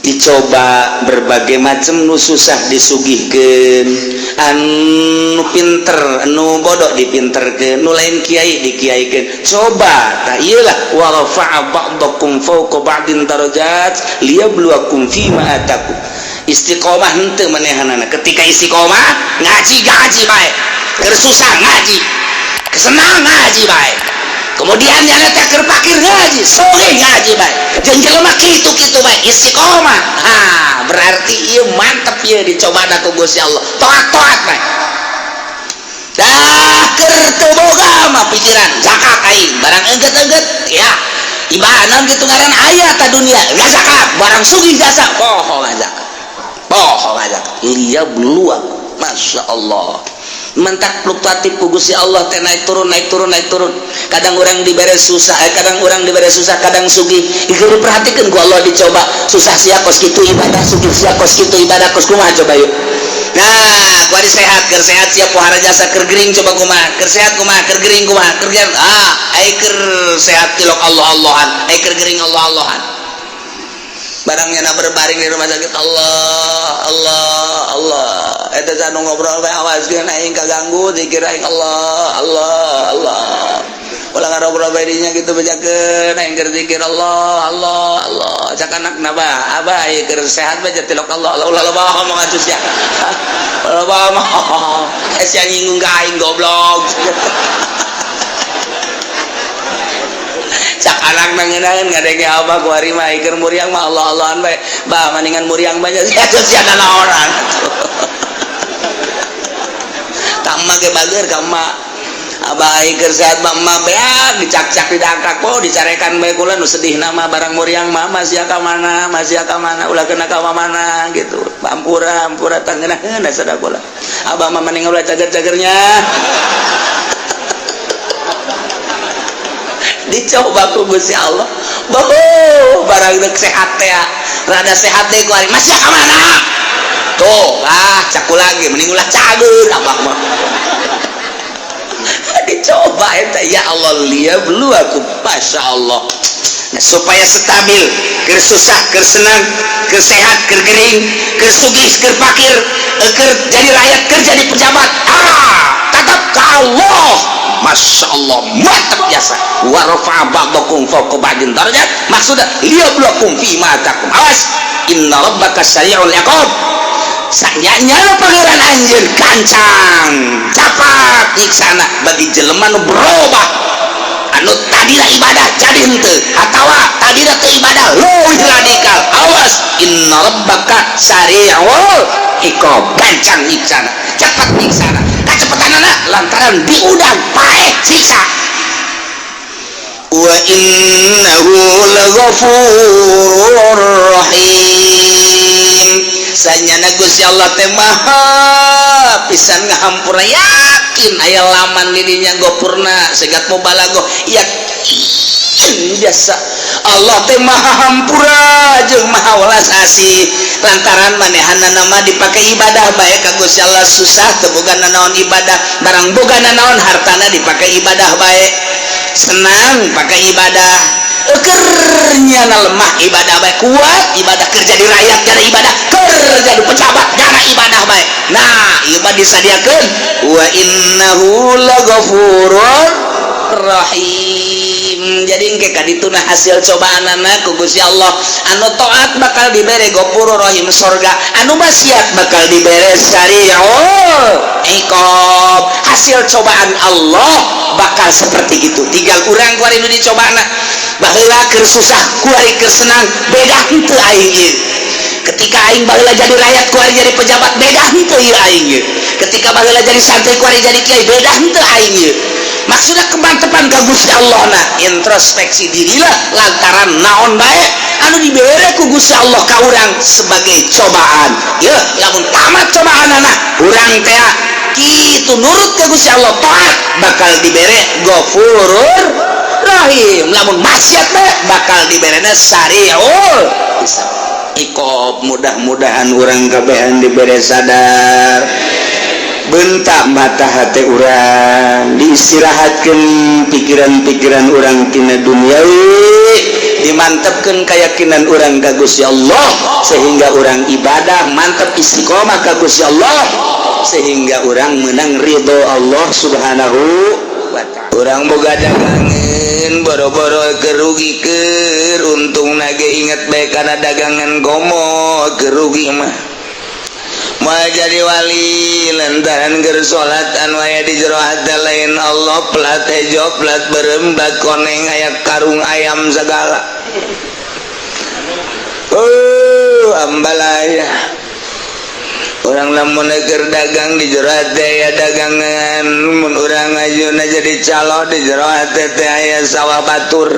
dicoba berbagai macam nu susah disugihkeun, anu pinter anu bodoh dipinterkeun, nu lain kiai dikiaikeun. Coba tah ieulah wa rafa'a ba'dakum fawqa ba'din darajat liyabluwakum fima atakum. Istiqomah henteu manehanana. Ketika istiqomah ngaji bae, keur susah ngaji, kesenang ngaji bae. Kemudian nyana teh keur pakir ngaji, soge ngaji bae. Jeung jelema kitu-kitu bae istiqomah. Berarti ieu mantep ieu dicobana ku Gusti Allah. Toat-toat bae. Dah keur teu boga mah pikiran zakat aing, barang engget-engget ya. Ibadah gitu ngaran aya ta dunia, enggak zakat, barang sugih jasa, poho zakat. Poho zakat. Iya beluak. Masya Allah. Mentak fluktuatif ku Gusti Allah teh naik turun kadang orang dibere susah kadang orang dibere susah kadang sugih ieu diperhatikeun ku Allah dicoba susah sia kos kitu ibadah sugih sia kos kitu ibadah kos kumaha coba yuk. Nah kuari sehat keur sehat sia pohara jasa keur gering coba kumaha keur sehat kumaha keur gering kumaha keur ai keur sehat tilok Allah-Allahan ai keur gering Allah-Allahan barangnya na berbaring di rumah sakit Allah eta sanu ngobrol bae awas geun aing kaganggu zikir aing Allah ulah ngarobrol bae dinya kitu bejakeun aing keur zikir Allah cak anakna ba abah ieu keur sehat bae tilok Allah ulah loba ngomong atuh sia loba mah sia nyinggung ka aing goblok cak anak nangeunaan ngadenge apa ku ari mah keur muriang mah Allah-Allahan bae bah maningan muriang banyak sia orang kamma ge bager kamma abah keur sehat mah beak dicak-cak di dangkak po dicarekan bae kula nu sedih nama barang muriang mah masih ka mana ulah kena ka mana gitu ampura tangeunahna sada kula abah mah maning ulah cager-cagernya dicoba ku Gusti Allah barang dek sehat teh rada sehat teh ku ari masih ka mana tuh caku lagi mending ulah cager abah mah dicoba eta ya Allah liyabluwakum masya Allah. Nah, supaya stabil keur susah keur senang keur sehat keur gering keur sugih keur fakir keur jadi rakyat keur jadi pejabat tetap ka Allah. Masya Allah mantap biasa wa rafa'a ba'dakum fawqa ba'din darajat maksudnya liyabluwakum fima atakum. Awas inna rabbaka sari'ul iqab sanyanya pangeran anjeun kancang capat nyiksana bagi jelema nu berubah anu tadina ibadah jadi henteu atawa tadina teu ibadah leuwih radikal. Awas inna rabbaka sari'ul iqab kancang nyiksana cepat nyiksana kacepetanana lantaran diudang paeh siksa. Wa innahu laghafurur rahim sanyana Gusti Allah teh maha pisan ngahampura yakin aya laman di dinya gopurna segat mubalaghah yakin biasa Allah teh maha hampura jeung maha welas asih lantaran manehanna nama dipake ibadah bae ka Gusti Allah susah teu bogana naon ibadah barang bogana naon hartana dipake ibadah bae senang pakai ibadah kernya lemah ibadah baik kuat ibadah kerja di rakyat gara ibadah kerja di pejabat gara ibadah baik nah ibadah disadiakeun wa innahu laghafurur rahim jadi engke kadituna hasil cobaanana ku Gusti Allah anu taat bakal dibere ghafurur rahim surga anu maksiat bakal dibere sari'ul iqab hasil cobaan Allah bakal seperti itu tinggal urang ku ari nu dicobana baheula keur susah ku ari keur senang beda henteu aing ieu ketika aing baheula jadi rakyat ku ari jadi pejabat beda henteu ieu aing ieu ketika baheula jadi santri ku ari jadi kiai beda henteu aing ieu maksudna kemantepan ka Gusti Allah na introspeksi dirilah lantaran naon bae anu dibere ku Gusti Allah ka urang sebagai cobaan ye lamun tamat cobaanana urang teh kitu nurut ke Gusti Allah taat bakal dibere ghafurur rahim lamun maksiat teh bakal diberena sari'ul iqab. Mudah-mudahan urang kabehan dibere sadar bentak mata hati urang diistirahatkeun pikiran-pikiran urang tina duniawi dimantapkan keyakinan orang ka Gusti Allah sehingga orang ibadah mantap istiqomah ka Gusti Allah sehingga orang menang ridho Allah subhanahu wa ta'ala. Orang boga dagangan boro-boro kerugi keur untung nage inget bae kana dagangan komo kerugi mah mau jadi wali lantaran ger salat anu aya di jero hate lain Allah plat hejo plat berem plat koneng aya karung ayam segala ambalaya orang lamun keur dagang di jero hate aya dagangan mun urang ayeuna jadi calo di jero hate teh aya sawah batur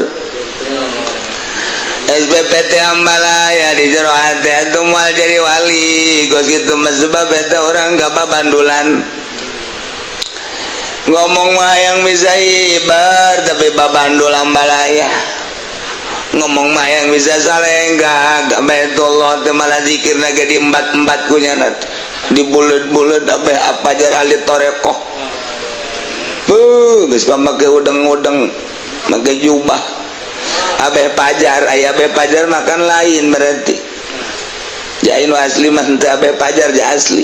SBPT Ambalaya di jero hati itu mau jadi wali kos gitu mas sebab itu orang gak babandulan ngomong mah yang bisa ibar tapi babandul Ambalaya ngomong mah yang bisa salenggak gak betullah malah zikir lagi di empat-empat kunyanat di bulet-bulet apa jar alit torekoh bisa pakai udeng-udeng pakai jubah Abeh pajar, ayah abeh pajar makan lain berarti. Jain asli mah teu abeh pajar ja asli.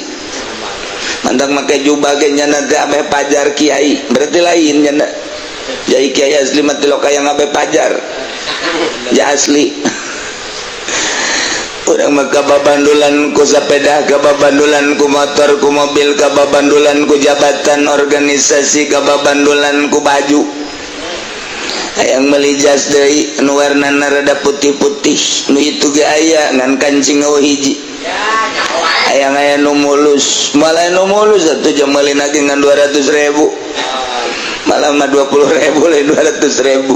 Mantak make jubah ge nya teh abeh pajar kiai, berarti lain nya. Jai kiai asli mah teu kaya abeh pajar. Ja asli. Urang mah kababandulan ku sepeda, kababandulan ku motor, ku mobil, kababandulan ku jabatan organisasi, kababandulan ku baju. Hayang meuli jas deui nu warnana rada putih-putih nu itu ge aya ngan kancing eueuh hiji hayang aya nu mulus malah nu mulus atuh jam meulina ge ngan 200.000 malah mah 20.000 lain 200.000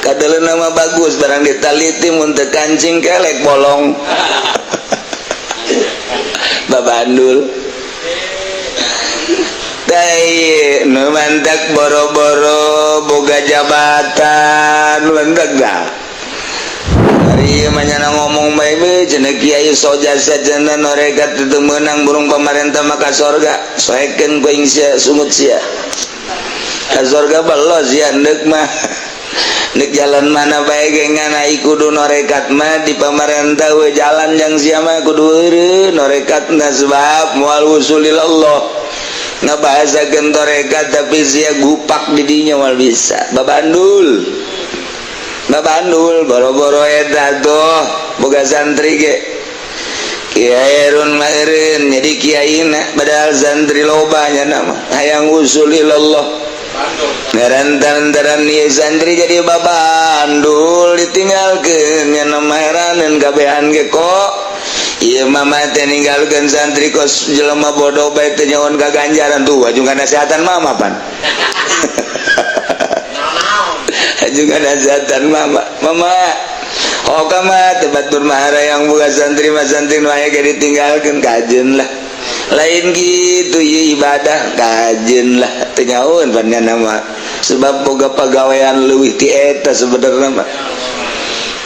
kadeleuna mah bagus barang ditaliti mun teu kancing kelek bolong babandul dai nu mantak boro-boro boga jabatan lendak dah hari manyana ngomong bae cenah kiai soja sajana noregat teu meunang burung pamarentah maka sorga soekeun ku aing sia sungut sia ka sorga belos ya neuk mah neuk jalan mana bae ge nganai kudu norekat mah di pamarentah we jalan jang sia mah kudu eureun norekatna sebab moal wusulil Allah ngabahasa gentorekat tapi sia gupak didinya mal bisa babandul boro-boro eta tuh boga santri ge kiai run meureun jadi kiaina padahal santri loba nya nama hayang usulil Allah ngarantaran ieu santri jadi babandul ditinggalkeun nya nama heraneun kabehan ge kok iya mama teh ninggalkeun santri kos jelema bodoh bae teh nyaon kaganjaran tuh ajungan nasihatan mama pan ajungan nasihatan mama hoka mah teh batur mahara yang buka santri mah santri nu aya ge ditinggalkeun kajeun lah lain gitu ieu ibadah kajeun lah teh nyaon pan nama sebab boga pagawean leuwih ti eta sebenarnya mah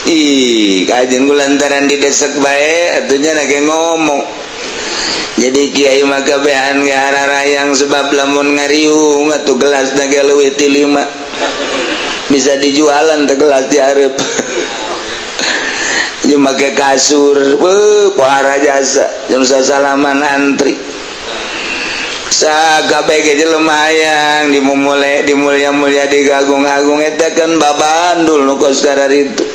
ih kajian ku lantaran didesek bae atunya nage ngomong jadi kiai mah kabehan ge hararayang sebab lamun ngariung atuh gelas nage leuwih ti 5 bisa dijualan teh gelas diarep jeung make kasur pohara jasa jeung sasalaman antri sakabeh ge jelema hayang dimulya-mulya digagung-agung eta kan babandul nu kos kararitu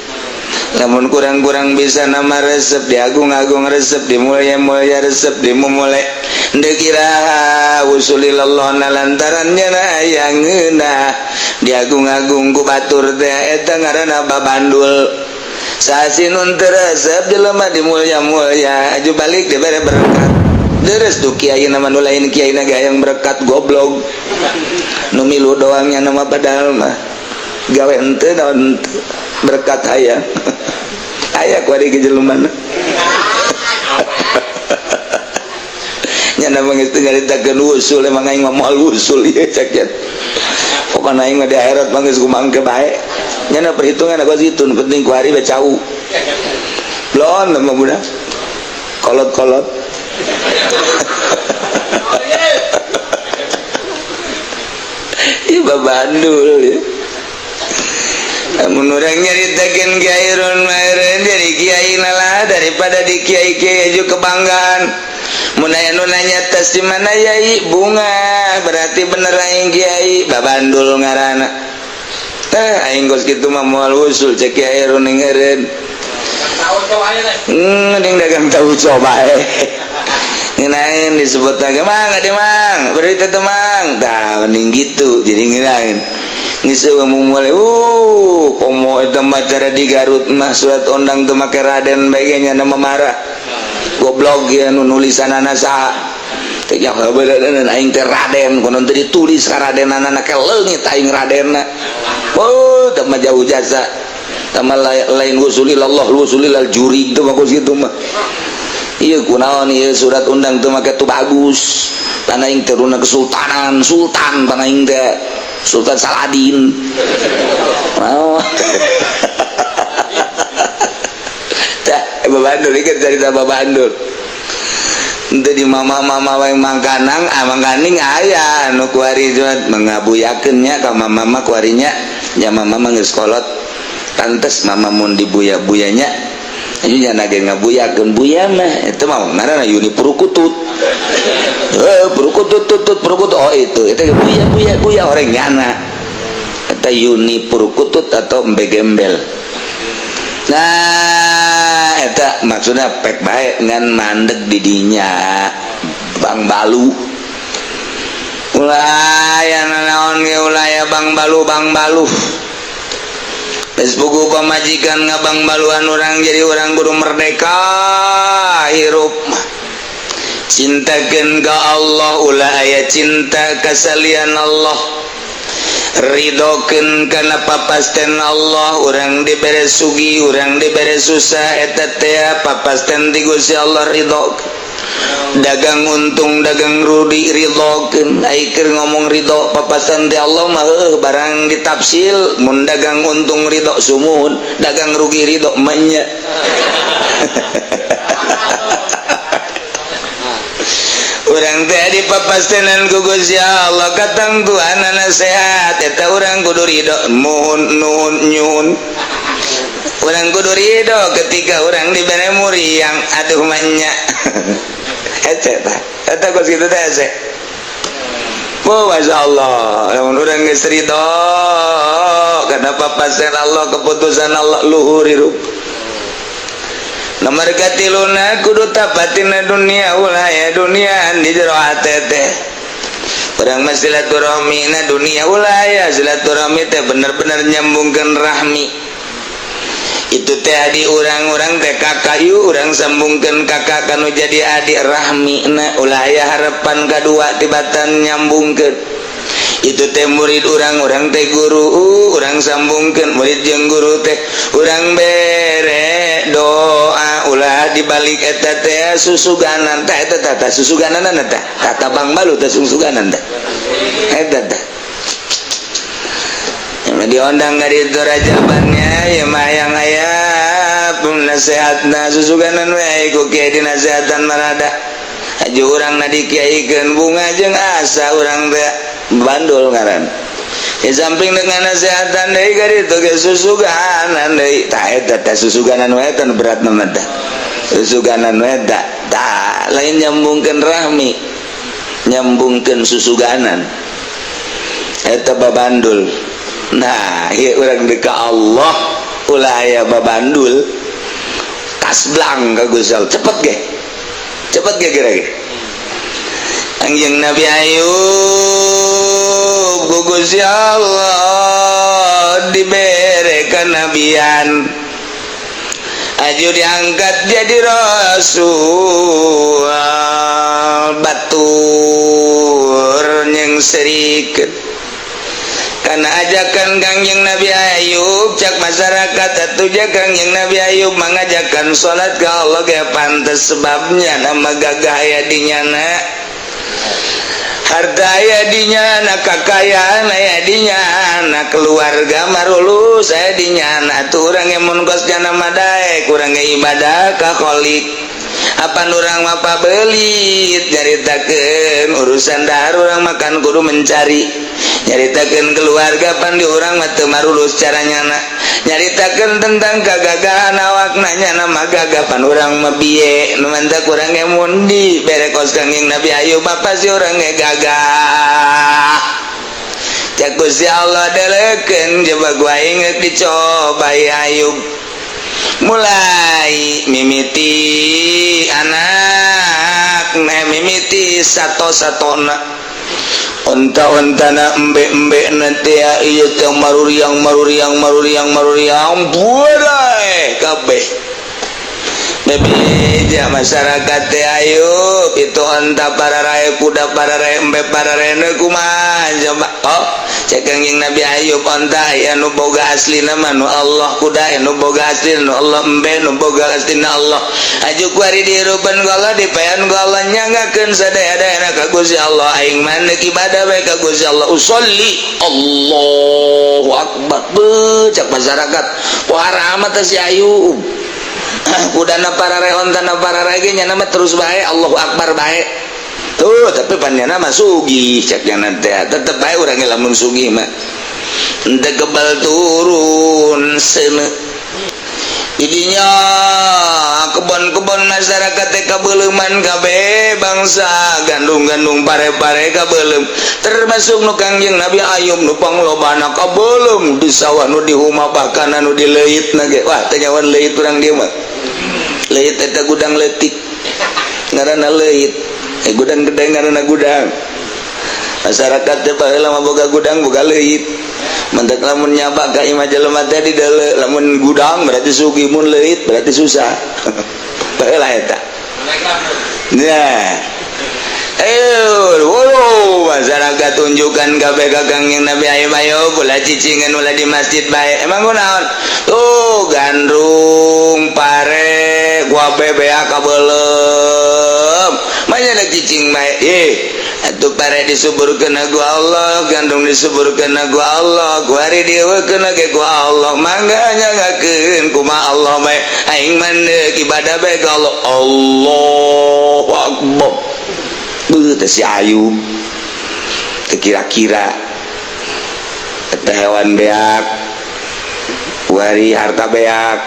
namun kurang-kurang bisa nama resep diagung-agung resep dimulya-mulya resep dimumule ndekira usulillallah lantarannya hayangeuna diagung-agung ku batur teh eta ngaranna babandul sasinun teu resep jelema dimulya-mulya aju balik dibere berkat deres tuh kiai nama nu lain kiai na hayang berkat goblok nu milu doangnya nama padahal mah gawe henteu naon berkat hayang aya ku ari kejeluman nya na geus teu nyaritakeun usul emang aing mah moal usul ieu cek pokona aing mah di akhirat mah geus kumangke bae nya na perhitungan aku situ penting ku hari bacau lon mah budak kolot-kolot ieu babandul ya Menurang nyaritakeun Kiai Ron meureun dari kiai nalah daripada di kiai-kiai aju kebanggaan. Mun aya nu nanya tos di mana yai? Bunga. Berarti bener aing kiai Babandul ngaranna. Aing geus kitu mah moal usul cek Kiai Ron ngeureun. Tahu coba aya teh. Ding dagang tahu coba nginain disebut lagi mang ade mang berita tuh mang tah mending gitu jadi nginain ngisi mulai komo itu macara di Garut mah surat undang tuh make Raden bagiannya nama marah goblok ya nulisan anak sah tejak beneran aing teh Raden konon teh ditulis ka Raden anak leungit aing Radena teu mah jauh jasa tama lain usulillah usulilal juri itu mah kitu mah. Iya kunaon ieu surat undang teu make tu bagus. Tanah aing teh runa kesultanan, sultan tanah aing teh Sultan Saladin. Naon? Tah Babandul ieu cerita Babandul. Henteu di mama-mama wae mangkanang, mangkaning aya anu kuari mengabuyakeun nya ka mama kuarinya, nya mama geus kolot. Pantes mama mun dibuya-buyanya nya nage ngabuyakeun buya mah eta mah ngaranna Yuni Purukutut. Purukutut oh itu buya orangnyana eta Yuni Purukutut atau Embe Gembel. Nah eta maksudna pek bae ngan mandeg di dinya Bang Balu. Ulah aya naon ge ulah aya Bang Balu Buku pamajikan ngabang baluan orang jadi orang kudu merdeka hirup cintakeun ka Allah ulah aya cinta kasalian Allah ridokeun kana papasten Allah urang dibere sugi urang dibere susah eta teh papasten ti Gusti Allah ridho dagang untung dagang rudi ridhokeun ai keur ngomong ridho papasan ti Allah mah barang ditafsil mun dagang untung ridho sumuhun dagang rugi ridho manya urang teh dipapastenan ku Gusti Allah katangtuanana sehat eta urang kudu ridho muhun nyuhun urang kudu ridho ketika urang dibere muriang aduh manya eta kos kitu teh ese. Masyaallah, lamun urang geus ridho kana papasan Allah keputusan Allah luhur hirup. Nomor katiluna kudu tapatina dunia ulah ya dunia di jero hate teh. Urang mah silaturahmina dunia ulah ya silaturahmi teh bener-bener nyambungkeun rahmi. Itu teh adi urang-urang teh kakak yuk urang sambungkeun kakak kanu jadi adik rahmina ulah aya harapan kadua tibatan nyambungkeun itu teh murid urang teh guru urang sambungkeun murid jeung guru teh urang bere doa ulah dibalik eta teh susuganan teh eta susuganan teh kata Bang Balu teh susuganan teh eta teh diondang dari itu rajabannya ya mayang ayah penasehatna susuganan wae ku kiai dinasehatan marada aju urang na dikiaikeun bunga jeung asa urang teh bandul ngaran ya samping dengan nasehatan deui ka ditu ge susuganan deui tah eta teh susuganan wae teh berat mah teh susuganan wae tah lain nyambungkeun rahmi nyambungkeun susuganan eta babandul. Nah iya orang deka Allah ulah aya babandul kasblang ka Gusti Allah cepet ge kira-kira anjeun Nabi Ayub ku Gusti Allah dibere kanabian aju diangkat jadi rasul batur yang serikeun karena ajakan Kangjeng Nabi Ayub cak masyarakat atuja Kangjeng Nabi Ayub mengajakan salat ke Allah ge pantes sebabnya nama gagah aya dinyana harta aya dinyana kakayaan aya dinyana keluarga marulus aya dinyana atuh urang mun kos jana madaek urang ibadah ka kholik apa urang mah pabelit nyaritakeun urusan dahar urang makan kudu mencari nyaritakeun keluarga pan di urang mah teu marulus caranyana nyaritakeun tentang kegagahan awakna nama gagapan urang mah bieu nu mantep urang ge mundi bere kos Kangjeng Nabi Ayub apa sih urang ge gagah cak Gusti Allah delekeun coba gua inget dicoba Ayub mulai mimiti anak mimiti sato-satona onta-ontana embe-embe nanti ya iya teh maruriang burai kabeh bebeja masyarakat teh ayo itu onta pararae kuda pararae embe pararae kumaha coba oh cek Kangjeng Nabi Ayub onta ya nu boga aslina mah nu Allah kuda nu boga aslina nu Allah embe nu boga aslina Allah aju kuari dihirupan ku Allah dipayan ku Allah nyangakeun sadaya-dayana ka Gusti Allah aing mah ibadah bae ka Gusti Allah usolli Allahu akbar cek masyarakat pohara amat si Ayub kudana pararae ontana pararae ge nya nama terus bae Allahu akbar bae tuh tapi panjana mah sugih caknya nanti tetep baik orangnya lamun sugih mah ente kebal turun sene jadinya kebon-kebon masyarakat teh kabeuleman kabeh bangsa gandung-gandung pare-pare kabeulem termasuk nu Kangjeng Nabi Ayub nu panglobana kabeulem di sawah nu di huma bahkan anu di leuitna ge wah teh nyawan leuit urang dieu mah leuit eta gudang leutik ngaranna leuit gudang gede ngaranna gudang masyarakat teh baheula mah boga gudang boga leuit mantek lamun nyaba ka imah jelema teh di deuleu lamun gudang berarti sugih mun leuit berarti susah baheula eta nah masyarakat tunjukkan kabeh ka Kangjeng Nabi Ayub ayo pula cicingan ulah di masjid bae emang kunaon tuh gandrung pare gua bebea kabeulem manya ada cicing bae atuh pare disuburkeun ku Allah gandrung disuburkeun ku Allah guari dieukeun ge ku Allah mangga nyangakeun kumaha Allah bae aing mandek ibadah bae ka Allah Allahu akbar teh si Ayub kira-kira eta hewan beak wari harta beak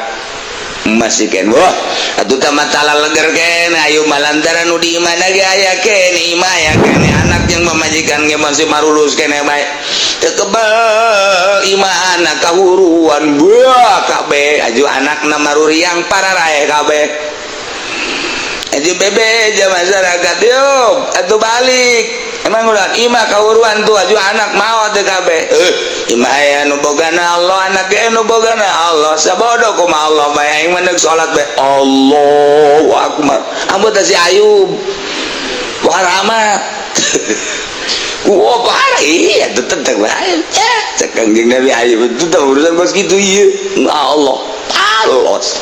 masih ken wah atuh teh matala leger ken Ayub malantaran nu di imana ge aya ken imah ya ken anak yang memajikan ge masih marulus kene bae teu kebal imah anak kahuruan beak kabeh aju anakna maruriang pararae kabeh aju bebeja masyarakat yuk atuh balik emang udah imah kauruan tuh aju anak maot teh kabeh imah aya nu bogana Allah anak ge nu bogana Allah sabodo kumaha Allah bae aing mendek salat bae Allahu akbar ambo teh si Ayub waramat wah parah iya tetep bae cek Kangjeng Nabi Ayub itu teh urusan kos kitu ieu Allah palos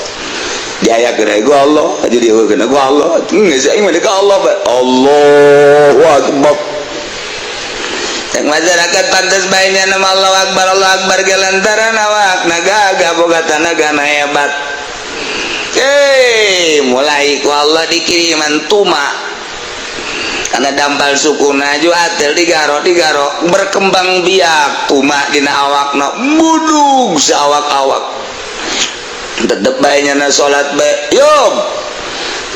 dia kena gua Allah aja dia kena gua Allah nggak sih ingin mereka Allah pak Allahu akbar yang masyarakat pantas baiknya nama Allah akbar gelantaran awak naga boga tanaga na hebat mulai ku Allah dikiriman tuma karena dampal sukuna ju atel digaro berkembang biak tuma dina awakna budug sawak-awak tetep baiknya na sholat baik yuk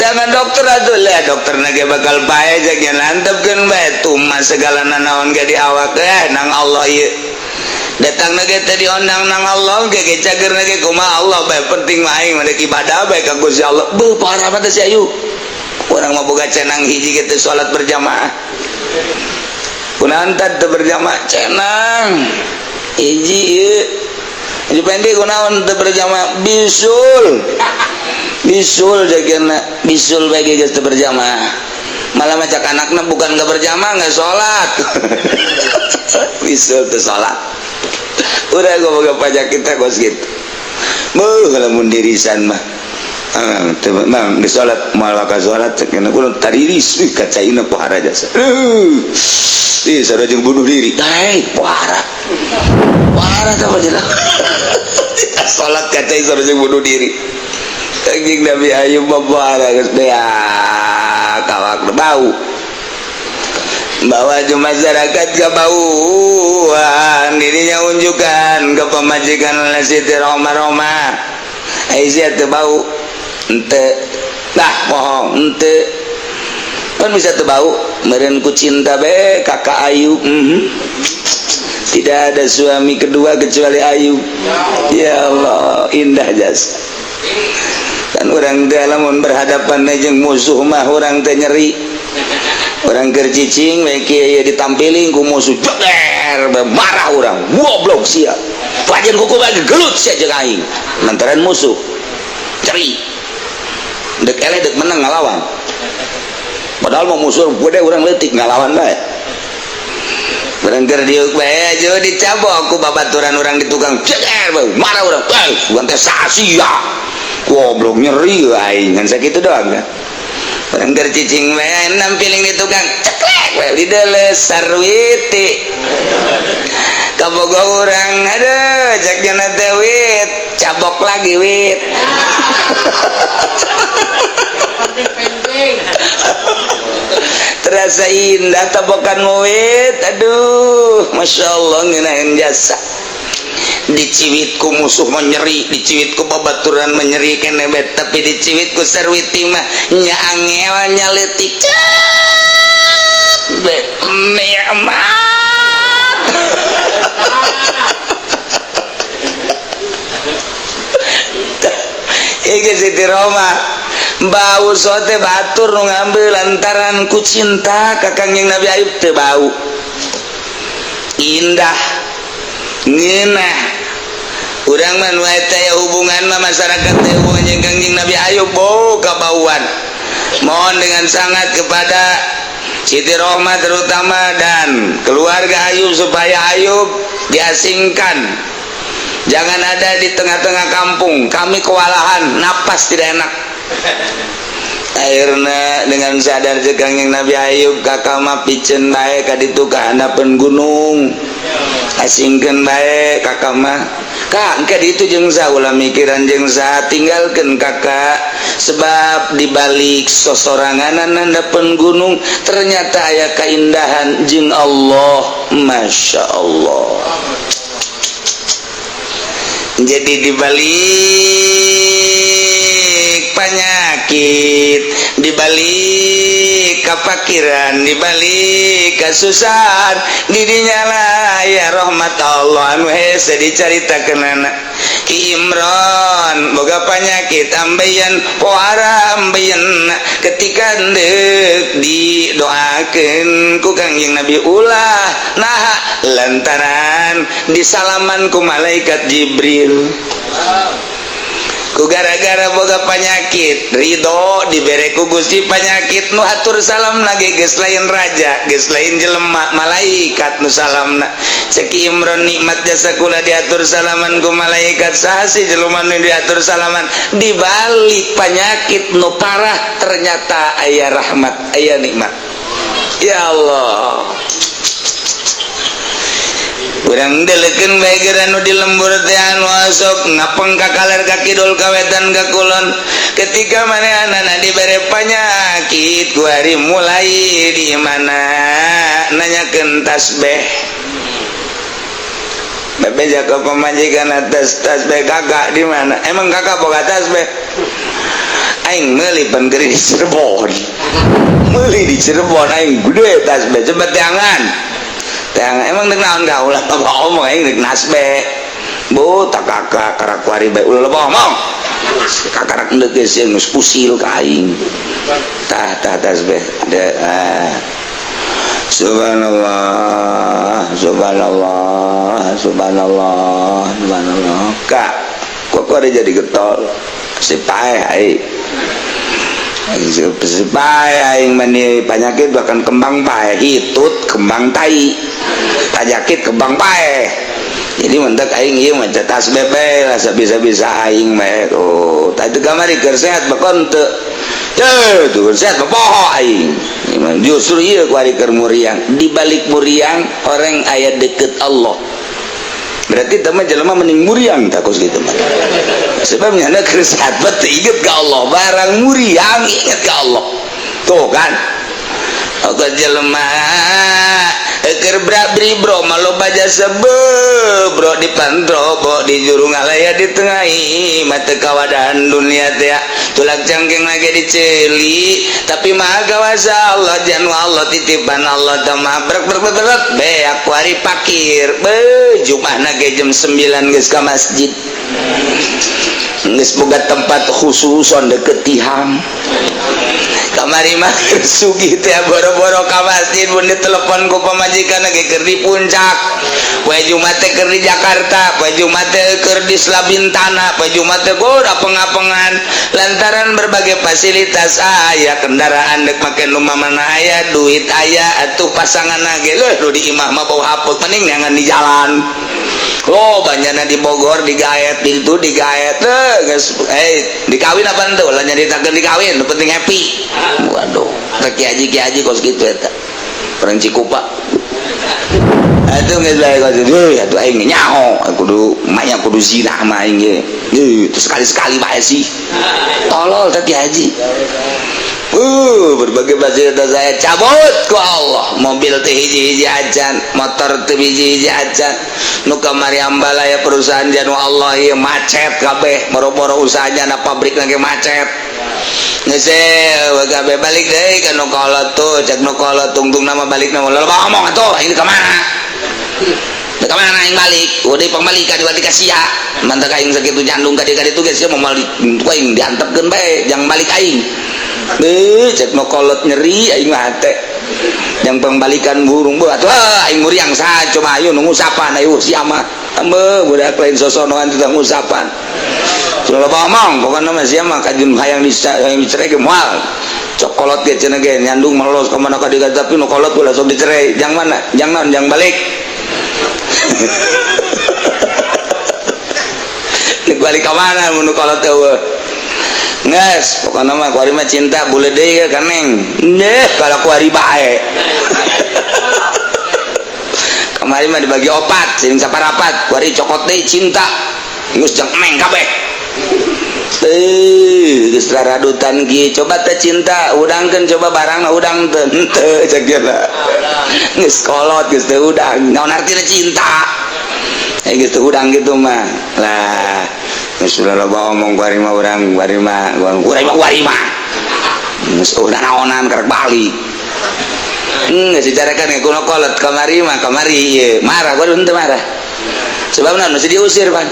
jangan dokter atuh lah dokter nage bakal baik jagnya nantepkeun bae tuma segala nanaon ge di awak nang Allah ieu datang nage teh diondang nang Allah ge cager nage kumaha Allah bae penting mah aing mendek ibadah bae ka Gusti Allah beuh parah mah teh si Ayu urang mah boga cenang hiji ge teh salat berjamaah kunaon teh berjamaah cenang hiji ieu jadi pendek kunaon teu berjamaah bisul jagana bisul bagi geus teu berjamaah malah macak anakna bukan gak berjamaah gak sholat bisul teu sholat udah gua boga pajak kita kos gitu lamun dirisan mah mang geus sholat malah ka sholat cenah kudu tariris kacaina pohara jasa sareng bunuh diri pohara teh jelas salat kacai sareng bunuh diri Kangjeng Nabi Ayub babara geus beak awak bau bawah masyarakat ke bauan dirinya unjukkan ke pemajikan Siti Roma Aisyah teu bau ente nah mohong ente kan bisa teu bau meureun ku cinta be kakak Ayu tidak ada suami kedua kecuali Ayu ya Allah indah jasa kan orang teh lamun berhadapan jeung musuh mah orang teh nyeri orang keur cicing we kieu ditampilin ku musuh jeger marah urang goblok sia pajen kuku bagi gelut sia jeung aing lantaran musuh ceri dek eleh dek menang ngalawan padahal mau musuh gede urang leutik ngalawan bae urang keur diuk bae aja dicabok ku babaturan urang di tukang jeger marah urang bukan teh sasia goblok nyeri aing ngan sakitu doang kan orang kercicing main nampiling di tukang ceklek di dalam sarwiti kabogo orang aduh jak jana teh wit cabok lagi wit terasa indah tabokan wit aduh masya Allah ngeunaheun jasa diciwitku musuh menyeri diciwitku babaturan menyeri kene bet tapi diciwitku sarwiti mah nya angel nya leutik bet nikmat iki Siti Roma bau sote batur nu ngambil lantaran ku cinta ka Kangjeng Nabi Ayub teu bau indah ngeunah urang mah nu eta ya hubungan mah masyarakat teh hubungan jeung Kangjeng Nabi Ayub kabauan mohon dengan sangat kepada Siti Rohmah terutama dan keluarga Ayub supaya Ayub diasingkan jangan ada di tengah-tengah kampung kami kewalahan napas tidak enak akhirnya dengan sadar jeung Kangjeng Nabi Ayub kakak mah piceun bae ka ditu ka handapeun gunung asingkeun bae kakak mah kak engke ditu jeung sa ulah mikiran jeung sa tinggalkeun kakak sebab dibalik sosoranganan handapeun gunung ternyata aya keindahan jeung Allah masya Allah jadi dibalik penyakit dibalik kefakiran dibalik kesusahan dirinya lah ya rahmat Allah anu hese dicaritakeunana Ki Imron boga penyakit ambeien pohara ambeien ketika deuk didoakeun ku Kangjeng Nabi ulah nah lantaran disalaman ku malaikat Jibril ku gara-gara boga penyakit ridho dibere ku Gusti penyakit nu hatur salam lagi geus lain raja geus lain jelema malaikat nu salamna cek Imron nikmat jasa kula diatur salaman ku malaikat saha si jelema nu diatur salaman dibalik penyakit nu parah ternyata aya rahmat aya nikmat ya Allah urang delekeun bae geura nu di lembur teh anu asok ngapeng ka kaler ka kidul ka wetan ka kulon ketika manehanana dibere penyakit ku hari mulai di mana nanyakeun tasbih bebe jaga pemajikan atas tasbih kakak di mana emang kakak boga tasbih aing meuli panggeuri di Cirebon meuli di Cirebon aing gede tasbih coba tangan emang dek naon ka ulah ngomong aing dek nasbe bu tak kakak karakuari bae ulah ngomong kakak endeuh geus geus pusil ka aing tah tasbih ada subhanallah subhanallah subhanallah subhanallah kak kok ada jadi getol si pae aing supaya aing mani penyakit bahkan kembang pae hitut kembang tai tajakit kembang pae jadi mentek aing ieu mah tasbih bae lah sabisa-bisa aing mah oh tadi kamari keur sehat bakon teu tuh sehat poho aing justru ieu ku ari keur muriang di balik muriang orang aya deket Allah berarti teman jelema mending muriang takut gitu mah sebabnya anda kesehat bet inget ke Allah barang muriang inget ke Allah tuh kan Oke jelema keur bri bro malu baja sebe bro di pandrobo di jurung alaya di tengahi mata kawadan dunia teh tulak cangkeng lagi diceli tapi mah kawasa Allah janu Allah titipan Allah tamah brek be aku hari pakir be Jumatna ge jam 9 geus ka masjid geus boga tempat khusus on deket tihang kamari mah sugih teh boro-boro ka masjid mun ditelepon ku pamajikan ge keur di puncak poe Jumat teh keur di Jakarta poe Jumat teh keur di Slabintana poe Jumat teh goda pengapengan lantaran berbagai fasilitas aya kendaraan dek make nu mamana aya duit aya atuh pasanganna ge leuh nu di imah mah bau haput mending neangan di jalan. Oh banyaknya di Bogor digaet itu digaet geus dikawin apa ente ulah nyaritakeun dikawin nu penting happy. Waduh teh Ki Haji kos kitu eta orang Cikupa atuh geus bae kos atuh aing nyaho kudu manya kudu zina mah aing ge terus sekali-sekali bae sih tolol teh Ki Haji. Berbagai fasilitas saya cabut ku Allah mobil teh hiji-hiji acan motor teh hiji-hiji acan nu kamari ambalaya perusahaan janu Allah ieu macet kabeh boro-boro usahanya na pabrik lagi macet geus kabeh balik deui ka nu kolot tuh cek nu kolot tungtung nama balik nama lo ngomong atuh ini ka mana da ka mana aing balik udah pembalikan di kasia mantap aing sakitu nyandung ka ditu geus mau balik aing diantepkeun bae jangan balik aing cek no kolot nyeri aing mah teh yang pembalikan burung bu atuh aing muriang saha coba ayo nu ngusapan ayo sia mah ambe budak lain sosonoan teh ngusapan sudah ngomong pokona mah sia mah kajun hayang dicerai ge moal cok kolot ge cenah ge nyandung melos ka mana ka diga tapi nu kolot ulah sok dicerai jang mana jang naon jang balik balik ka mana mun kolot teh nges pokoknya mah kuari mah cinta boleh deh kan neng kalau kuari bae kemarin mah dibagi opat sering saparapat kuari cokot deh cinta ngus jeng neng kabeh geus raradutan ki coba teh cinta udangkeun coba barang udang teu cek geuna geus kolot geus teh udang naon artina cinta geus teh udang gitu mah lah sudah loba omong kuari mah urang kuari mah udah naonan kerek balik geus dicarakan ke kuno kolot kamari ieu marah gua henteu marah sebab naon mesti diusir pan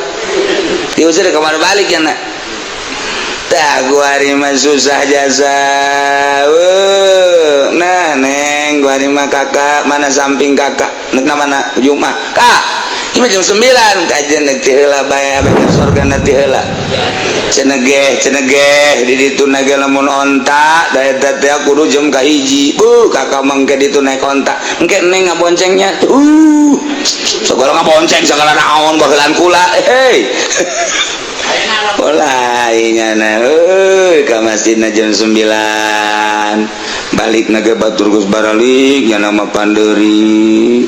diusir kamar balik ya nak tah kuari mah susah jasa nah neng kuari mah kakak mana samping kakak neuk mana ujung mah kak ini jam 9 kajian nanti heula bae abek surga nanti heula cenegeh di ditu nage lamun onta da eta teh kudu jam ka hiji kakak mangke ditu naik onta engke neng ngaboncengnya segala ngabonceng segala naon baheula kula hei Polainya na ka masjidna jam 9 balik naga batur Gus baralik nya nama Panderi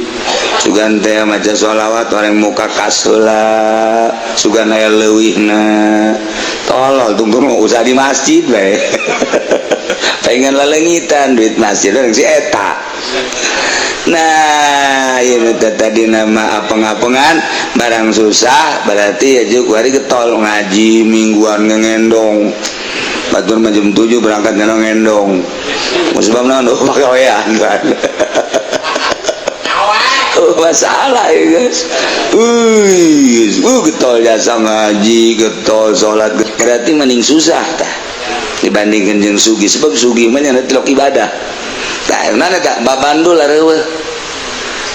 sugan teh maca sholawat orang muka kasula sugan aya leuwihna tolol tunggu mau usah di masjid bae pengen lelengitan duit masjid orang si eta nah ini tadi nama apeng-apengan barang susah berarti ya juga hari getol ngaji mingguan ngendong batur jam 7 berangkat ngendong musibah naon pakai oyan kan masalah ya guys getol jasa ngaji getol sholat berarti mending susah tah dibandingkan jeung sugi sebab sugi mah nya tilok ibadah tah mana tak babandul areueuh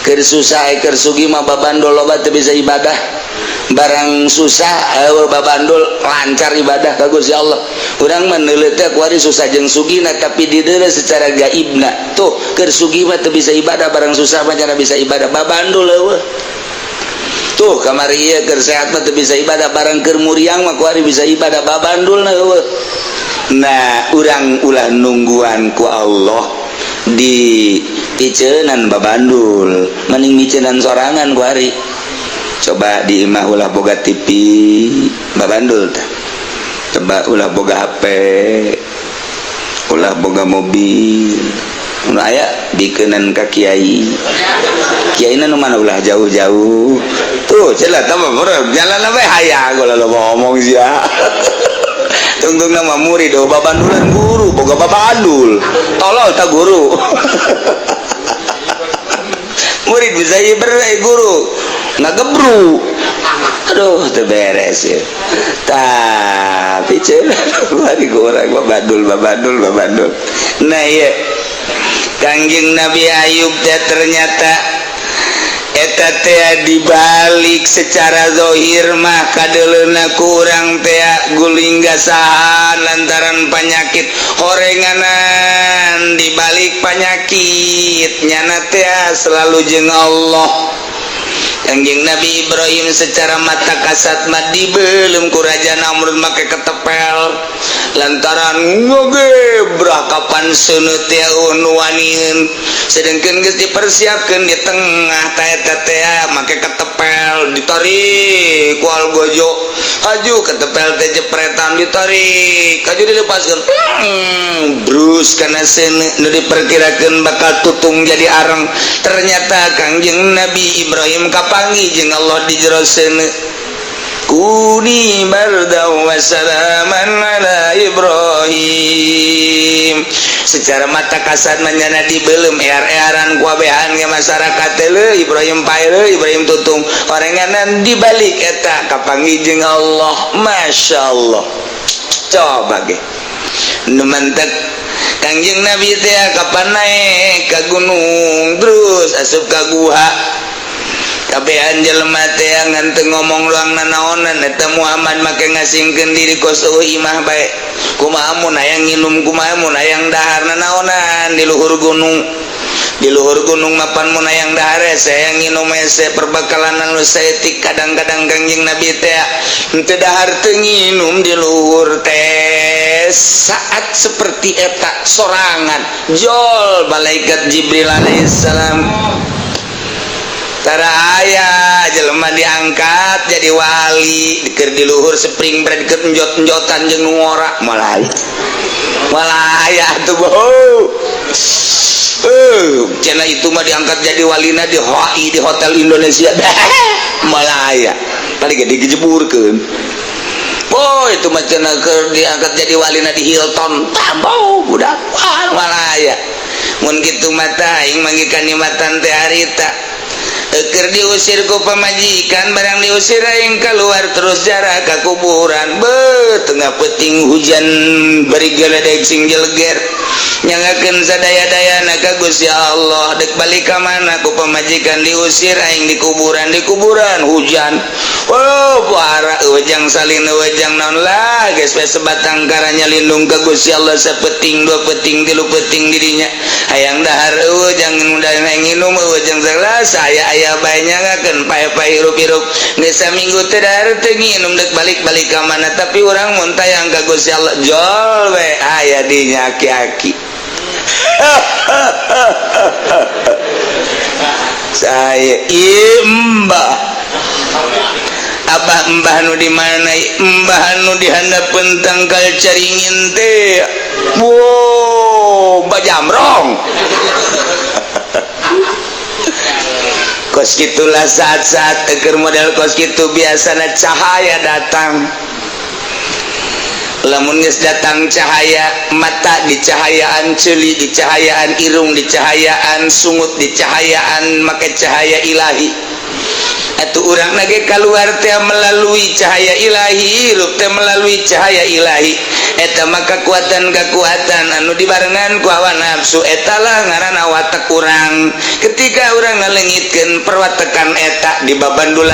keur susah keur sugi mah babandul loba teu bisa ibadah barang susah babandul lancar ibadah ka Gusti Allah urang mah neuleut teh kuari susah jeung sugina tapi dideuleu secara gaibna tuh keur sugi mah teu bisa ibadah barang susah mah cara bisa ibadah babandul eueuh tuh kamari ieu keur sehat mah teu bisa ibadah barang keur muriang mah kuari bisa ibadah babandulna eueuh nah urang ulah nungguan ku Allah di piceunan babandul mending miceunan sorangan kuari coba di imah ulah boga TV babandul tah coba ulah boga HP ulah boga mobil aya dikenan ka kiai kiaina nu mana ulah jauh-jauh tuh celah tambah murah jalan apa hayang kalau ngomong sia tungtung nama murid oh babandulan guru boga babandul tolol tak guru murid bisa ibarat guru ngagebru aduh terberes ya tapi celah mari orang babandul nah iya Kangjeng Nabi Ayub teh ternyata eta teh dibalik secara zahir mah kadeleuna kurang teh guling gasahan lantaran penyakit horenganan dibalik penyakit nyana teh selalu jeung Allah. Kangjeng Nabi Ibrahim secara mata kasat mah dibelum ku raja Namrud make ketepel lantaran ngogebrah kapan seuneu teh nuanieun sedengkeun geus dipersiapkeun di tengah ta eta teh make ketepel ditarik ku algojo aju ketepel teh jepretan ditarik aju dilepaskeun brus kana seuneu nu diperkirakeun bakal tutung jadi areng ternyata Kangjeng Nabi Ibrahim kapanggih jeung Allah di jero seuneu Kuni bardaw wa salaman ala Ibrahim secara mata kasat menyana dibelum ear-earan kuabehan ke masyarakat teh Ibrahim paire Ibrahim tutung orenganan dibalik eta kapanggih jeung Allah Masya Allah coba ge nu mantep Kangjeng Nabi teh kapan naik ka gunung terus asup ka guha kabehan jelema teh nganteu ngomong luang nanaonan eta Muhammad make ngasingkeun diri kos imah bae kumaha mun hayang nginum kumaha mun hayang dahar nanaonan di luhur gunung mapan mun hayang dahar saya nginum ese perbekalan anu saeutik kadang-kadang Kangjeng Nabi teh henteu dahar teu nginum di luhur teh saat seperti eta sorangan jol malaikat Jibril alaihissalam tara aya jelema diangkat jadi wali keur di luhur spring bread keur enjot-enjotan jeung nu ngora malah aya atuh boh cenah itu mah diangkat jadi walina di HI di Hotel Indonesia malah aya tadi ge dijeburkeun oh itu mah cenah keur diangkat jadi walina di Hilton tambah budak malah aya mun kitu mah aing manggi kanikmatan teh harita keur diusir ku pamajikan barang diusir aing keluar terus jarak ka kuburan tengah peting hujan bari geledeg sing jelger nyangakeun sadaya-dayana ka Gusti Allah dek balik ka mana ku pamajikan diusir aing di kuburan hujan para wejang salin wejang naon lah geus we sebatang karanya lindung ka Gusti Allah sapeting dua peting tilu peting dirinya hayang dahar jangan udah nginum wejang salah saya aya bae nyangakeun pae-pae hirup-hirup geus saminggu teh dahar teu nginum dek balik-balik ka mana tapi urang mun tayang ka Gusti Allah jol we aya di aki-aki saya mbah abah mbah nu di mana mbah nu di handapeun tangkal caringin teh wow bajamrong kos gitulah saat-saat keur model kos gitu biasana cahaya datang lamun geus datang cahaya mata di cahayaan ceuli di cahayaan irung di cahayaan sungut di cahayaan make cahaya ilahi atuh urang nage keluar teh melalui cahaya ilahi hirup teh melalui cahaya ilahi eta mah kekuatan anu dibarengan ku hawa nafsu eta lah ngaranna watak urang ketika urang ngaleungitkeun perwatekan eta di babandul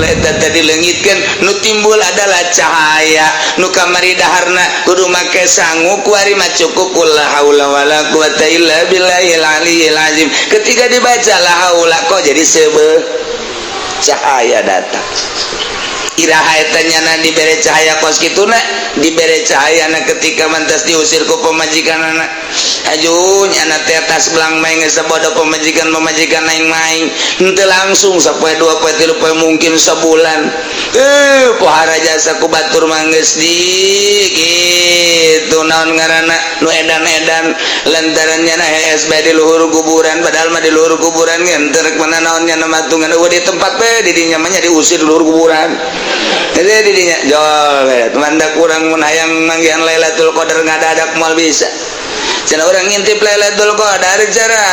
eta teh dileungitkeun nu timbul adalah cahaya nu kamari daharna kudu make sangu kuari mah cukup la haula wala quwata illa billahil aliyil azim ketika dibaca la haula kok jadi seubeuh cahaya datang iraha eta nyana dibere cahaya kos kituna dibere cahaya na ketika mantas diusir ku pemajikanana aju nyana teh tas belang main geus sabodo pemajikan aing henteu langsung sapoe dua poe tilu poe mungkin sabulan pohara jasa ku batur mah geus di kitu naon ngaranna nu edan-edan lantaran nyana HSB di luhur kuburan padahal mah di luhur kuburan geus teu rek mana naon nyana matungan di tempat we di dinya mah nya diusir di luhur kuburan. Jadi didinya jol mandak kurang mun hayang manggihan Lailatul Qadar ngadadak moal bisa. Cenah urang ngintip Lailatul Qadar cara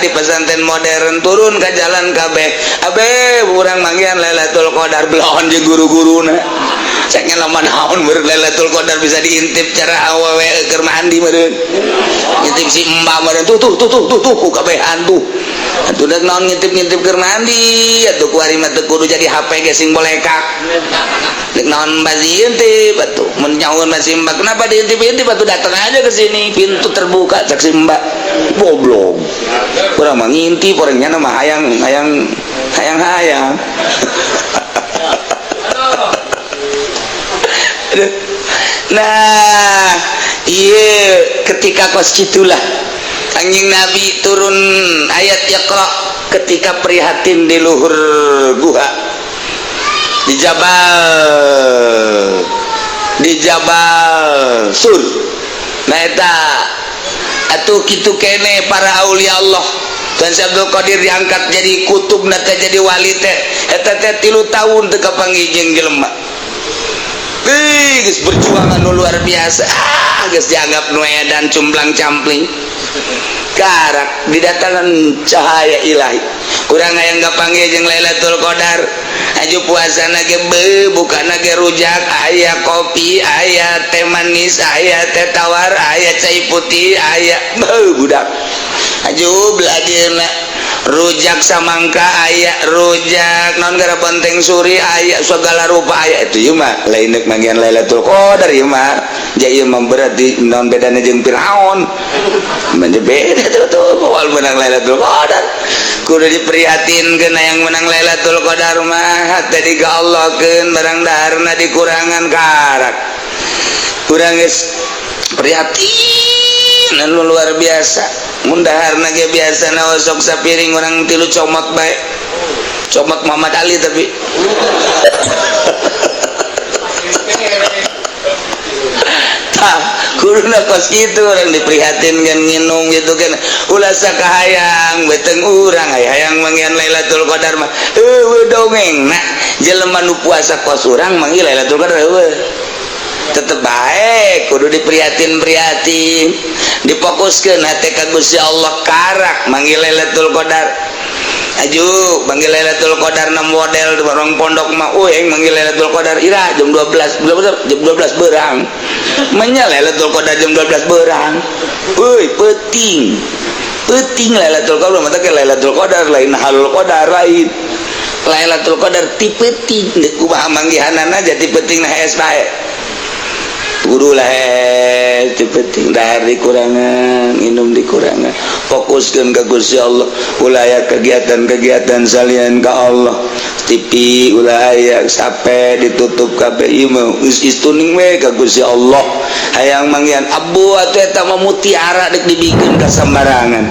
di pesantren modern turun ke jalan kabeh. Abe urang manggihan Lailatul Qadar belon jeung guru-guruna. Cenah lamun naon beureum Lailatul Qadar bisa diintip cara awewe keur mandi meureun. Ngintip si mbak meureun tuh ku kabehan tuh. Atuh dak naon ngintip-ngintip keur mandi atuh kuari mah teu kudu jadi HP ge sing bolekak. Nek naon bazieun teh batu mun nyaun masih mbak kenapa diintip-intip batu datang aja ke sini pintu terbuka cak si mbak goblok urang mah ngintip orangnya mah hayang nah iya ketika kos gitulah anjing Nabi turun ayat Iqra ketika prihatin di luhur gua di Jabal Sur. Nah eta atuh kitu kene para aulia Allah dan Abdul Qadir diangkat jadi kutub teh jadi wali teh eta teh 3 tahun teu kapanggih jeung jelema. Geus berjuang anu luar biasa. Geus dianggap nu edan cumplang campling. Karak didatangan cahaya ilahi. Kurang hayang gapanggih jeung Lailatul Qadar. Aju puasana ge bukana ge rujak, aya kopi, aya teh manis, aya teh tawar, aya cai putih, aya budak. Aju beladirna rujak samangka aya rujak non gara benteng suri aya segala rupa aya itu ieu mah lain neuk manggihan Lailatul Qadar ieu mah ja ieu mah berat di naon bedana jeung Firaun mah beda tuh moal menang Lailatul Qadar kudu diprihatinkeun yang menang Lailatul Qadar mah tadi ka Allahkeun barang daharna dikurangan karak urang geus prihatin anu luar biasa mundaharna ge biasana osok sapiring orang tilu comot bae comot Muhammad Ali tapi tah kuduna kos kitu orang diprihatinkeun nginung gitu kan ulah sakahayang beteng urang hayang manggihan Lailatul Qadar mah eueuh dongengna jelema nu puasa kos urang manggi Lailatul Qadar eueuh tetep baik kudu diprihatin difokuskeun hate ka Gusti Allah karak manggil Lailatul Qadar aju manggil Lailatul Qadar na model di orang pondok mah yang manggil Lailatul Qadar ira jam 12 beurang menya Lailatul Qadar jam 12 beurang penting Lailatul Qadar mah teh Lailatul Qadar lain halul qadar lain Lailatul Qadar ti penting deuk kumaha manggihanana jadi penting na HSB guru lah penting dahar dikurangan minum dikurangan fokuskan ke Gusti Allah ulah kegiatan-kegiatan salian ke Allah TV ulah aya sape ditutup kabeh ieu mah geus istuning we ka Gusti Allah hayang manggihan abu atuh eta mah mutiara dek dibikeun ka sambarangan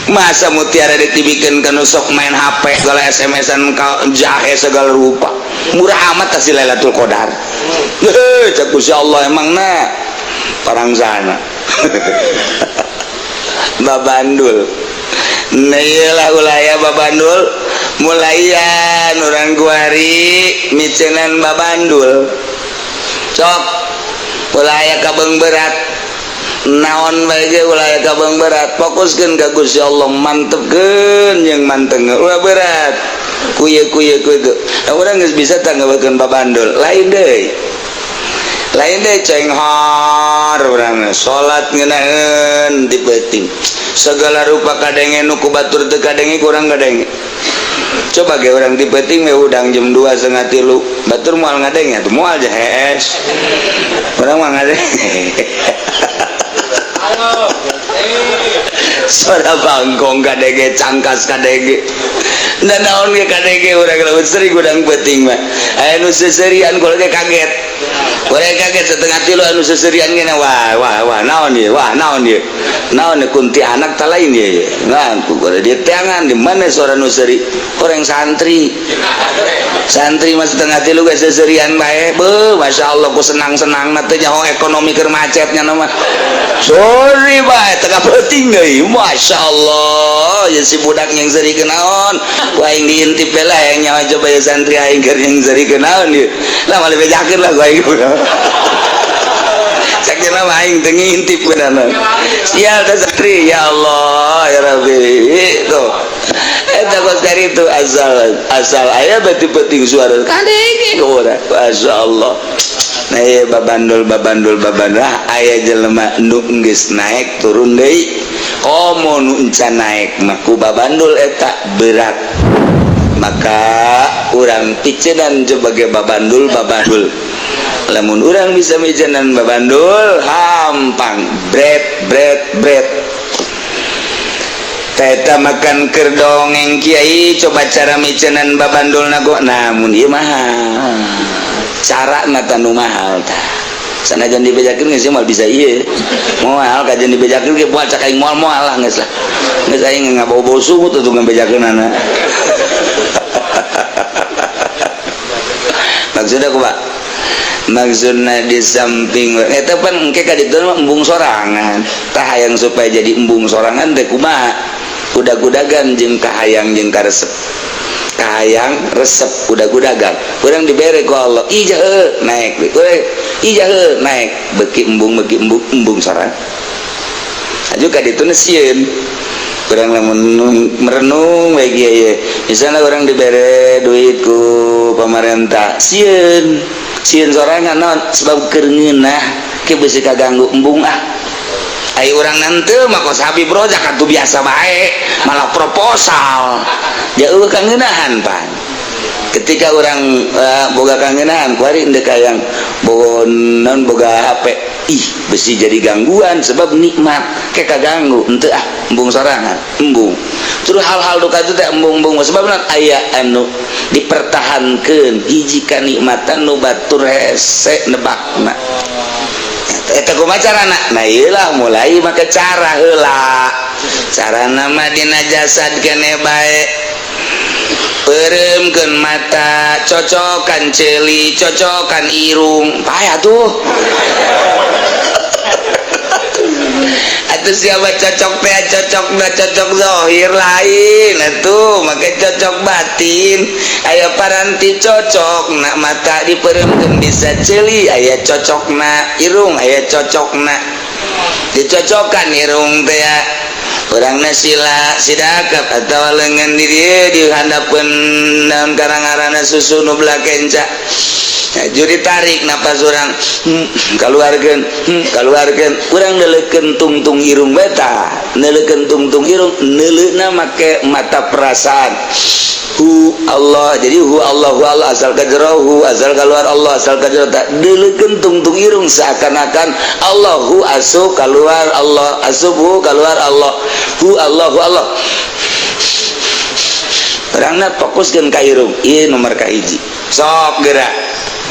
masa mutiara dek dibikeun kana sok main HP segala SMS-an ka jahe segala rupa murah amat si Lailatul Qadar cak Gusti Allah emang na parang sana babandul nailah ulaya babandul mulayan orang guari micenan babandul cok ulaya kabeng berat naon bae ge ulaya kabeng berat fokuskeun ka Gusti Allah mantepkeun jeung manteng ulah berat kuye urang geus bisa tanggawekeun babandul lain deui cenghor urang salat ngeunaheun dipeuting segala rupa kadenge nu ku batur teu kadenge kurang kadenge coba ge urang dipeuting we udang jam 2:30 batur moal ngadenge atuh moal jahes urang mah ngadenge suara bangkong kadege cangkas kadege dan naon ge kadege urang lamun sering gudang penting mah aya nu seserian kalau ge kaget urang kaget setengah tilu anu seserian ge wah naon ieu naon kunti anak ta lain ieu ngan ku dia tangan di mana suara nu seri orang santri mah setengah tilu ge seserian bae beuh masyaallah ku senang-senangna teh nyaho ekonomi keur macetnya nama sorry bae teu penting deui masyaallah ya si budak yang seri kenaon ku aing diintip lah yang nyawa coba ya santri aing keur yang seri kenaon ieu lah malah bejakeun lah ku aing sakjana mah aing teu ngintip beunana sial teh santri ya Allah ya Rabbi tuh eta kos dari itu asal aya berarti penting suara kadenge urang masyaallah nah ya babandul aya jelema nu geus naik turun deui komo nu encan naik mah ku babandul eta berat maka urang picenan sebagai babandul lamun urang bisa micenan babandul hampang bread teta makan kerdongeng kiai coba cara micenan babandul nago namun ieu mahal cara nata nu mahal tah sanajan dibejakeun geus moal bisa ieu moal kajian dibejakeun ge moal cak aing moal lah geus lah geus aing ngabau-bau suhu tuh ngabejakeunana maksudna kumaha maksudna di samping eta pan engke ka ditu mah embung sorangan tah hayang supaya jadi embung sorangan teh kumaha udag-udagan jeung kahayang jeung karesep kahayang resep udag-udagan urang dibere ku Allah ijah naik urang ijah naik beki embung sorang aju ka ditu sieun urang lamun merenung we kieu misalna urang dibere duit ku pamarentah sieun sorangan naon sebab keur ngeunah ke beusi kaganggu embung ai urang nanteu mah kos Habib Rojak atuh biasa bae malah proposal jauh kangeunahan pan ketika orang boga kangeunahan kuari endeu kayang boga HP ih besi jadi gangguan sebab nikmat ke kaganggu henteu embung sorangan embung terus hal-hal duka itu teh embung-embung sebab aya anu dipertahankeun hiji kanikmatan nu batur hese nebakna eta kumaha carana nah ieu lah mulai make cara heula carana mah dina jasad keneh bae pereumkeun mata cocokan ceuli cocokan irung payah tuh atuh siapa cocok teh cocok zahir lain atuh make cocok batin aya paranti cocok na mata dipereumkeun bisa ceuli aya cocokna irung aya cocokna dicocokan irung teh ya urangna sila sidakap atawa leungeun di dieu di handapeun naon karangarana susu nu blakenca juri tarik napas urang keluarkeun urang neulekeun tungtung irung beta neulekeun tungtung irung neuleuna make mata perasaan hu Allah jadi hu Allah asal kajero hu asal keluar Allah asal kajero tak neulekeun tungtung irung seakan-akan Allahu asup keluar Allah asup hu keluar Allah hu Allah urangna fokuskeun ka irung ieu nomor kahiji sok gerak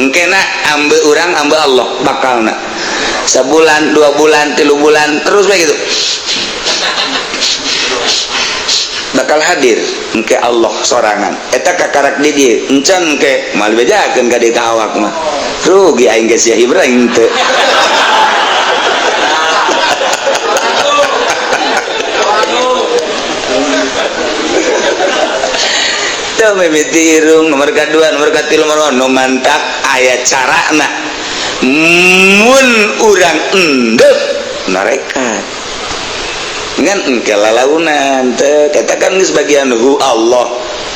engkena ambe urang ambe Allah bakalna sebulan 2 bulan 3 bulan terus begitu bakal hadir engke Allah sorangan eta kakarak di dieu encan engke mal bejakeun ka dieu ka awak mah rugi aing geus sia Ibrahim teu teu mimiti irung nomor kadua nomor katilu nomor mantak aya carana mun urang endeup narekat ngan engke lalaunan teh katakan geus bagian hu Allah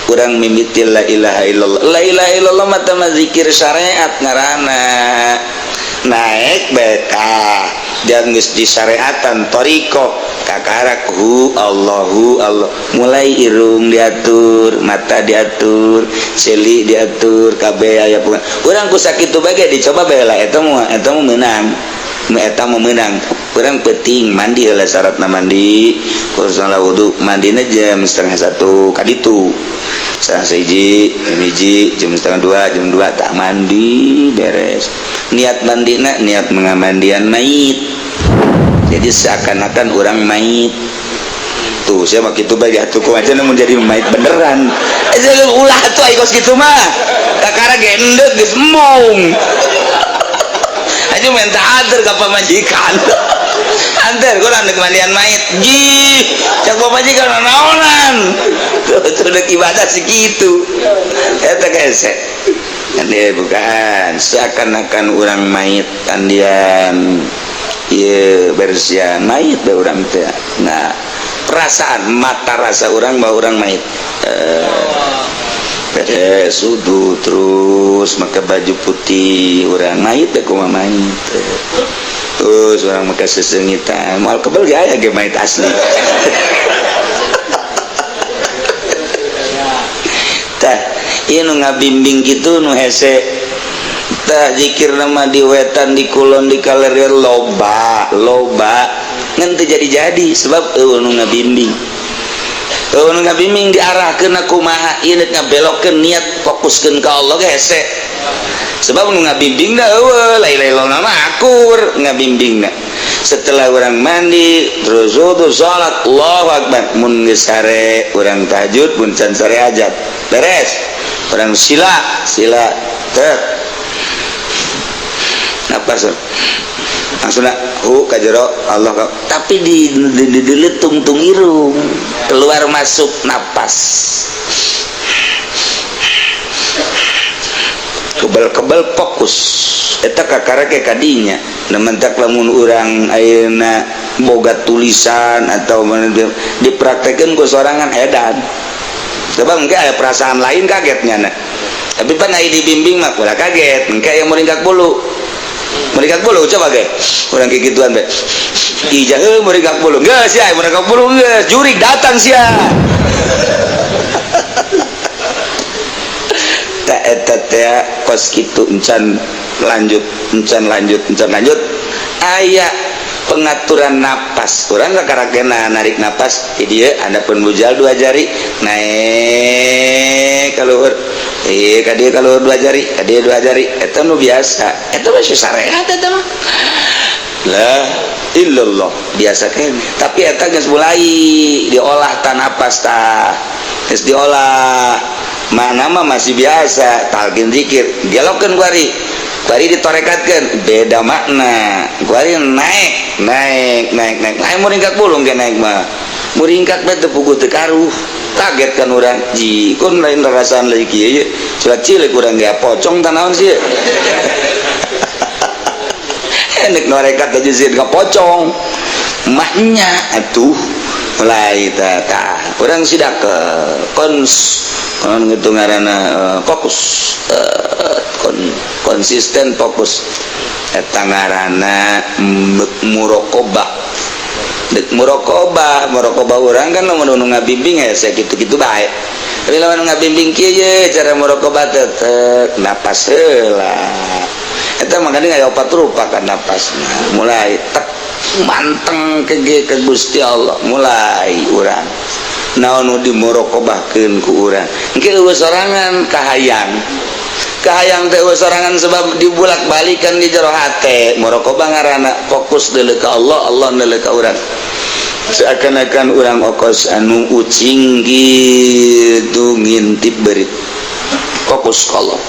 urang mimiti la ilaha illallah mata zikir syariat ngaranna naik beta dan geus disyariatan thariqah kakarak hu Allah mulai irung diatur mata diatur ceuli diatur kabeh aya urang ku sakitu bae dicoba bae lah eta mah meunang eta memenang kurang penting mandi lah syaratna mandi kurang wudhu mandina jam 12:30 kaditu salah siji jam 1:30 jam 2 tak mandi beres niat mandina niat mengamandian mayit jadi seakan-akan orang mayit tuh saya mah kitu bae atuh ku aja namun jadi mayit beneran ulah tuh ayo kitu mah kakara gendeg geus embung aja minta antar ke pemajikan antar kurang dek mandian mayit ji cak pemajikan naonan tuh dek ibadah segitu eta gesek dia bukan seakan-akan orang mayit kandian iya bersihan mayit be urang teh nah perasaan mata rasa orang bahwa orang mayit beres wudu terus pakai baju putih orang mayit deh kumaha mayit terus orang pakai sesengitan mal kebel gaya ge mayit asli tah ieu nu ngabimbing kitu nu hese tah zikir nama di wetan di kulon di kalerir loba ngan teu jadi sebab nu ngabimbing ngabimbing diarahkeun kumaha ieu ngabelokkeun niat fokuskeun ka Allah ge hese sebab nu ngabimbing da eueuh lain-lain mah akur ngabimbingna setelah orang mandi terus wudu salat Allahu akbar mun geus sare urang tahajud mun can sare hajat beres orang sila teh apa sih langsung ka jero Allah tapi di tungtung irung keluar masuk napas kebal fokus eta kakara ke kadinya nementak lamun urang ayeuna boga tulisan atau dipraktekeun ku sorangan edan coba engke aya perasaan lain kagetnya na tapi pan aya dibimbing mah ulah kaget engke aya muringkak bulu coba ge urang kieu gituan be ijah heuh muringkak bulu geus sia muringkak bulu geus jurig datang sia ta eta teh kos kitu encan lanjut aya pengaturan napas urang kakarakeuna narik napas di dieu ada pun bujal 2 jari naik ka luhur ka dieu ka luhur 2 jari ka dieu 2 jari eta nu biasa eta mah syariat eta mah la illallah biasa kene tapi eta geus mulai diolah ta napas tah geus diolah mana mah masih biasa talqin zikir dialogkeun kuari ditorekatkeun beda makna kuari naik muringkak bulung ge naik mah muringkak teh puguh teu karuh kaget kan urang ji kun lain rasaan lagi kieu ye cuak cilik urang ge pocong tah naon sih enek norekat aja sieun ka pocong mahnya atuh mulai tah urang sidak gitu ngaranna fokus konsisten fokus eta ngaranna muraqabah muraqabah urang kan lamun nu ngabimbing ya sakitu-kitu bae tapi lamun ngabimbing kieu ye cara muraqabah teh napas heula eta makanya aya 4 rupa kan napasna mulai tek manteng ke Gusti Allah mulai urang naon nu dimuraqabahkeun ku urang engke eueuh sorangan kahayang teh eueuh sorangan sebab dibulak-balikan di jero hate muraqabah ngaranna fokus deuleu ka Allah deuleu ka urang seakan-akan urang okos anu ucing gitu ngintip beurit fokus ka Allah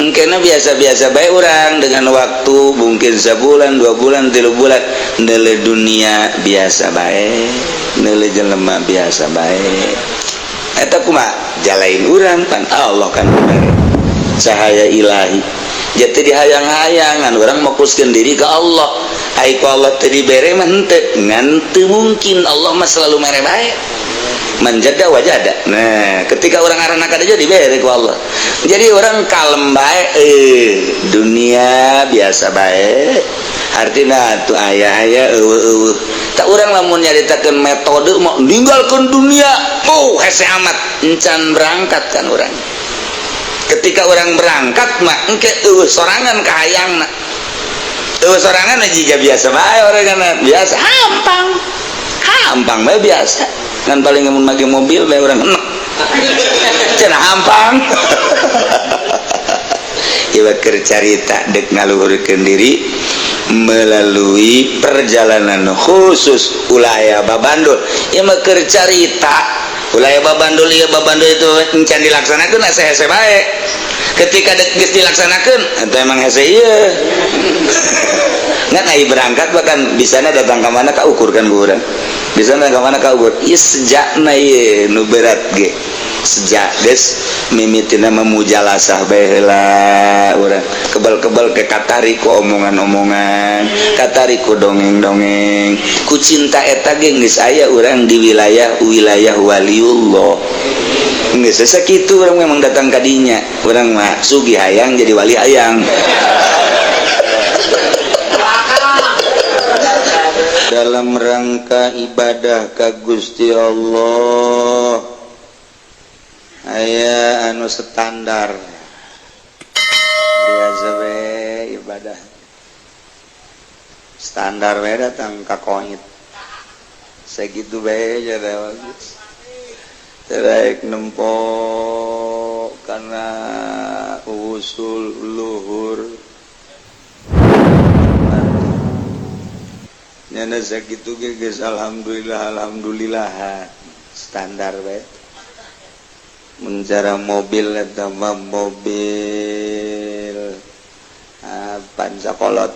engkena biasa-biasa bae urang dengan waktu mungkin sebulan 2 bulan 3 bulan neule dunia biasa bae neule jelema biasa bae eta kumaha jalain urang pan Allah kan cahaya ilahi jati dihayang-hayangan urang fokuskeun diri ka Allah ai ku Allah teu dibere mah henteu ngan teu mungkin Allah mah selalu mere bae manjada wajada nah ketika orang arana kada jadi dibere ku Allah jadi orang kalem bae dunia biasa bae artina tuh aya eueuh tak urang lamun nyaritakeun metode mau ninggalkeun dunia hese amat encan berangkat kan urang ketika orang berangkat mah engke eueuh sorangan kahayangna sorangan jika biasa bae orang biasa hampang bae biasa kan paling mun make mobil bae urang enek cenah hampang ieu keur carita dek ngaluhurkeun diri melalui perjalanan khusus ulah babandul ieu mah keur carita ulah babandul ieu babandul itu encan dilaksanakeun hese-hese bae ketika geus dilaksanakeun eta emang hese ieu ngan ai berangkat bahkan bisana datang ka mana ka ukur kan urang bisana ka mana ka ukur ieu sejakna ieu nu berat ge sejak geus mimitina memujalasah bae heula urang kebal-kebal ke katari ku omongan-omongan katari ku dongeng-dongeng ku cinta eta ge geus aya urang di wilayah waliullah geus sakitu urang memang datang ka dinya urang mah sugih hayang jadi wali hayang dalam rangka ibadah ka Gusti Allah aya anu standar biasa we ibadah standar we datang ka koit sakitu bae jada bagus teraik nempo karena usul luhur nyana sakitu ge geus alhamdulillah standar bae mencara mobil eta mobil pancakolot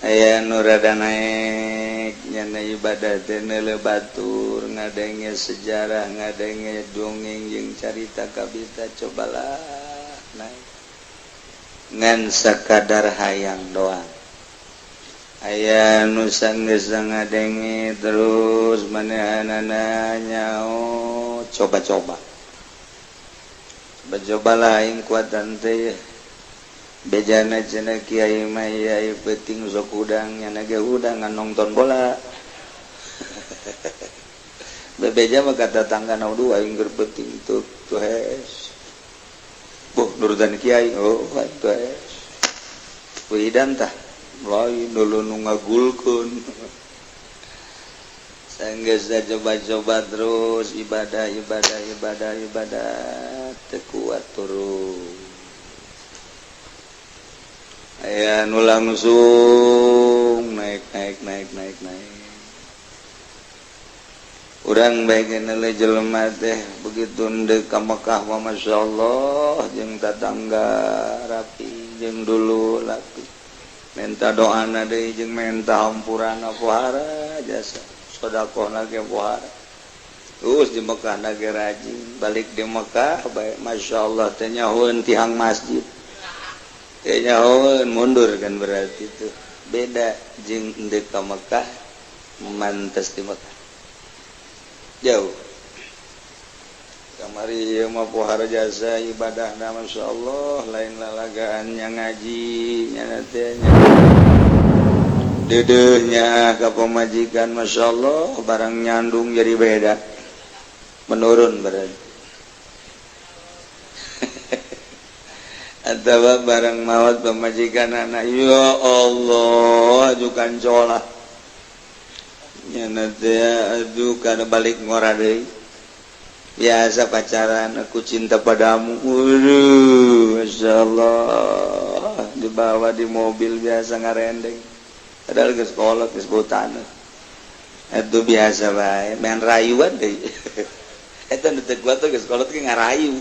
aya nu rada naik nyana ibadah teh neuleuh batur ngadenge sejarah ngadenge dongeng jeung carita kabita cobalah naik ngan sakadar hayang doang aya nu sanggeus ngadenge terus manehanana nyaho coba-cobalah aing kuatan teh bejana cenah kiai mah ieu penting sok udang nya ge udang ngan nonton bola bebeja mah kata tangga nu dua aing keur penting tuh hes boh nurutan kiai tuh hes widan tah lain dulu nu ngagulkeun sanggeus coba-coba terus ibadah teu kuat turun aya nu langsung naik urang bae geus jelema teh begitu ndeu ka Mekah mah masyaallah jeung tatangga rapi jeung dulu lapi minta doana deui jeung minta hampurana pohara jasa sedekahna ge pohara terus di Mekah na ge rajin balik di Mekah bae masyaallah teh nyahoeun tihang masjid teh nyahoeun mundur kan berarti itu beda jeung endeu ka Mekah mantes di Mekah jauh kamari ieu mah pohara jasa ibadahna masyaallah lain lalagaan yang ngaji nya teh dedeuhnya ka pamajikan masyaallah barang nyandung jadi beda menurun berarti atawa barang maot pamajikan anak ya Allah ajukan colah nya teh aduh kana balik ngora deui biasa pacaran aku cinta padamu masyaallah dibawa di mobil biasa ngarendeng padahal geus kolot geus botan itu biasa bae main rayuan deui eta nu teu kuat geus kolot ge ngarayu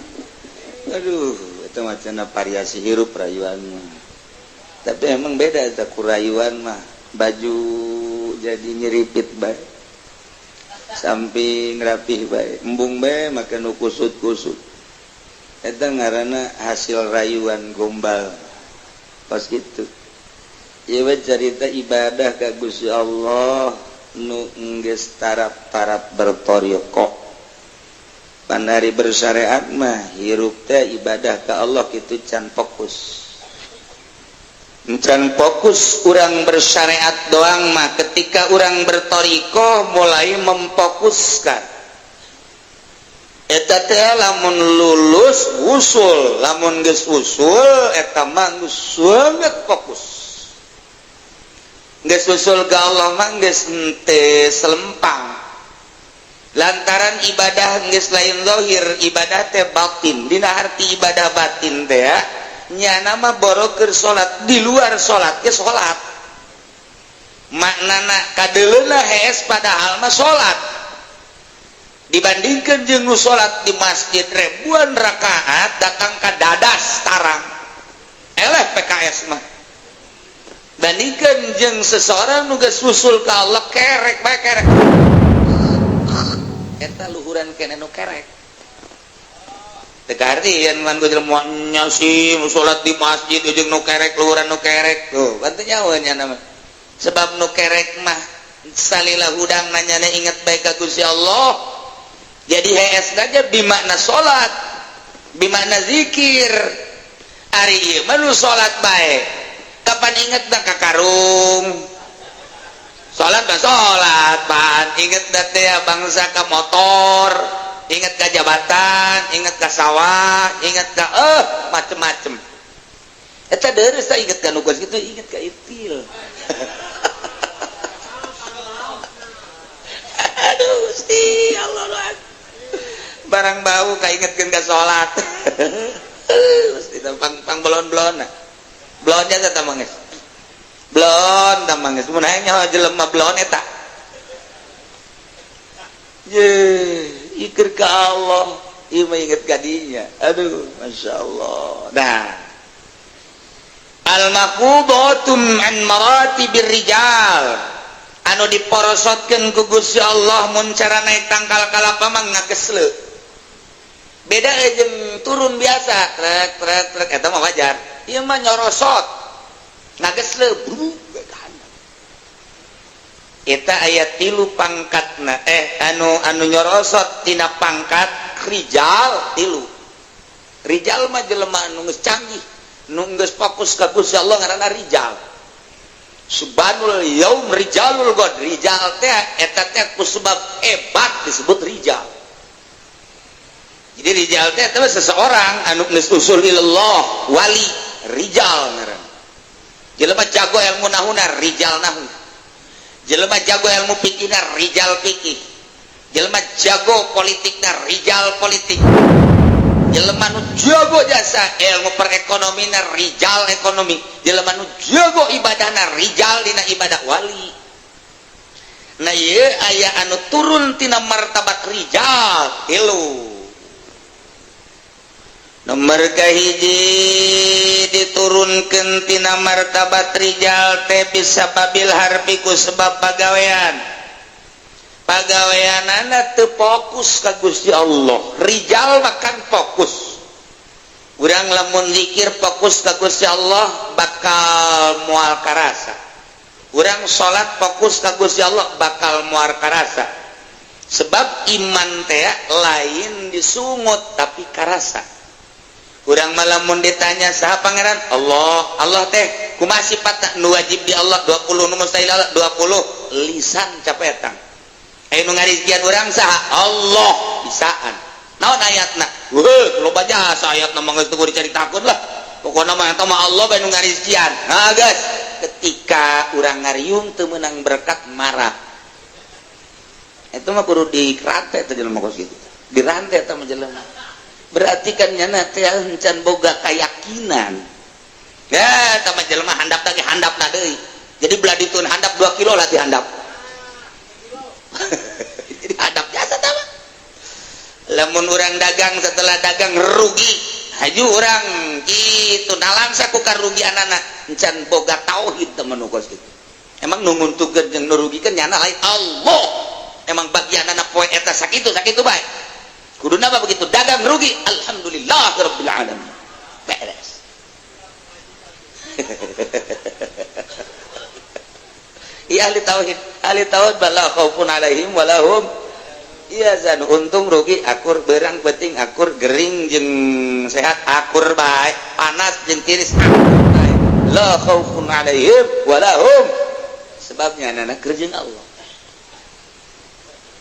aduh eta macana variasi hirup rayuan mah tapi emang beda eta ku rayuan mah baju jadi nyeripit bae samping rapih bae embung bae make nu kusut-kusut eta ngaranna hasil rayuan gombal pas kitu ieu carita ibadah ka Gusti Allah nu geus tarap-tarap bertoriqoh pandari bersyariat mah hirup teh ibadah ka Allah kitu can fokus can fokus urang bersyariat doang mah ketika urang bertoriko mulai memfokuskan eta teh lamun lulus usul, lamun geus usul eta mah geus sangat fokus. Geus usul ka Allah mah geus teu selempang. Lantaran ibadah geus lain zahir, ibadah teh batin. Dina arti ibadah batin teh nya nama boroker salat di luar salat ge salat. Maknana kadeleuna hees padahal mah salat. Dibandingkan jeung nu salat di masjid ribuan rakaat datang ka dadas tarang. Eleh PKS mah. Bandingkan jeung seseorang nu geus usul ka Allah kerek bae kerek. Eta luhuran kene nu kerek. Teu artian man ku jelema nya si salat di masjid jeung nu kerek luhuran nu kerek. Tuh, bantu nyawa nya nama. Sebab nu kerek mah salila hudang nanyana inget bae ka Gusti Allah. Jadi hees saja bimakna salat, bimakna zikir. Ari ieu mah nu salat bae. Kapan inget da ka karung? Salat mah salat, pan inget da teh bangsa ka motor, inget ka jabatan, inget ka sawah, inget ka macem-macem. Eta deres teh inget ka nu geus kitu, inget ka itil. Aduh Gusti Allah. Barang bau kaingetkeun ka salat. Mesti pang blon-blon. Blonnya eta mah geus. Blon tah mah geus mun hayang nyawa jelema blon eta. Ye, ikir ka Allah, ieu mah inget ka dinya. Aduh, masyaallah. Nah. Al-maqudatun an maratibir rijal. Anu diporosotkeun ku Gusti Allah mun cara naik tangkal kalapa mah ngagesleu. Beda jeung turun biasa, trek eta mah wajar. Ieu mah nyorosot. Ngagesleu bruk ka handap. Eta aya 3 pangkatna anu nyorosot tina pangkat rijal 3. Rijal mah jelema anu geus canggih, nu geus fokus ka Gusti Allah ngaranna rijal. Subhanul yaum rijalul god. Rijal teh eta teh ku sebab hebat disebut rijal. Jadi rijal teh adalah seseorang anu geus usul ilallah, wali, rijal ngaran. Jelema jago ilmu nahuna, rijal nahu. Jelema jago ilmu fikihna, rijal fikih. Jelema jago politikna, rijal politik. Jelema nu jago jasa ilmu perekonomina, rijal ekonomi. Jelema nu jago ibadahna, rijal dina ibadah wali. Nah ieu aya anu turun tina martabat rijal 3. Nomor kahiji diturunkeun tina martabat rijal teh bisa babil harfi ku sebab pagawean. Pagaweanana teu fokus ka Gusti Allah. Rijal makan fokus. Urang lamun zikir fokus ka Gusti Allah bakal moal karasa. Urang salat fokus ka Gusti Allah bakal moal karasa. Sebab iman teh lain disungut tapi karasa. Urang malamun ditanya saha pangeran Allah teh kumaha sifatna nu wajib di Allah 20 nu mustahil Allah 20 lisan capetang anu ngarizkian urang saha Allah bisaan naon ayatna weuh loba jasa ayatna mah geus teu dicaritakeun lah pokona mah eta mah Allah bae nu ngarizkian nah geus ketika urang ngariung teu meunang berkat marah eta mah kudu dirantai teh jelema kos kitu dirantai eta mah jelema. Berarti kan nyana teh encan boga keyakinan. Ya, tama jelema handap teh handapna deui. Jadi belah ditun handap 2 kilo lah dihandap. Jadi handap jasa tama. Lamun urang dagang setelah dagang rugi, haju urang kitu nalangsa ku karugianana encan boga tauhid temen ukos kitu. Emang nu nguntukeun jeung nu rugikeun nyana lain Allah. Emang bagianana poe eta sakitu bae. Kuduna apa begitu dagang rugi alhamdulillahirabbil alamin beres. Iya ahli tauhid bala khaufun alaihim walahum iyazan untung rugi akur berang penting akur gering jeung sehat akur bae panas jeung tiris akur bae la khaufun alaihim walahum sebabnya anak kerjeng Allah.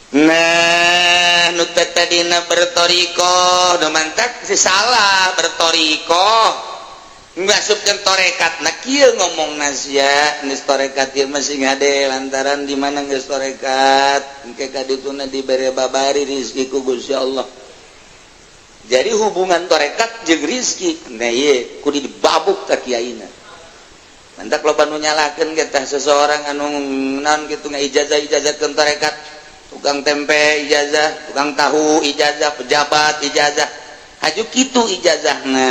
nah nu tadina bertoriko nu mantap si salah bertoriko ngasupkeun torekat nah kieu ngomong nasya geus torekat ieu masih ngade lantaran di mana geus torekat engke kadituna dibere babari rezeki ku Gusti Allah. Jadi hubungan torekat jeung rezeki nah ieu kudu dibabuk ka kiaina. Mantak loba nu nyalakeun ge tah seseorang anu naon kitu ngijazah-ijazahkeun torekat, tukang tempe ijazah, tukang tahu ijazah, pejabat ijazah. Haju kitu ijazahna.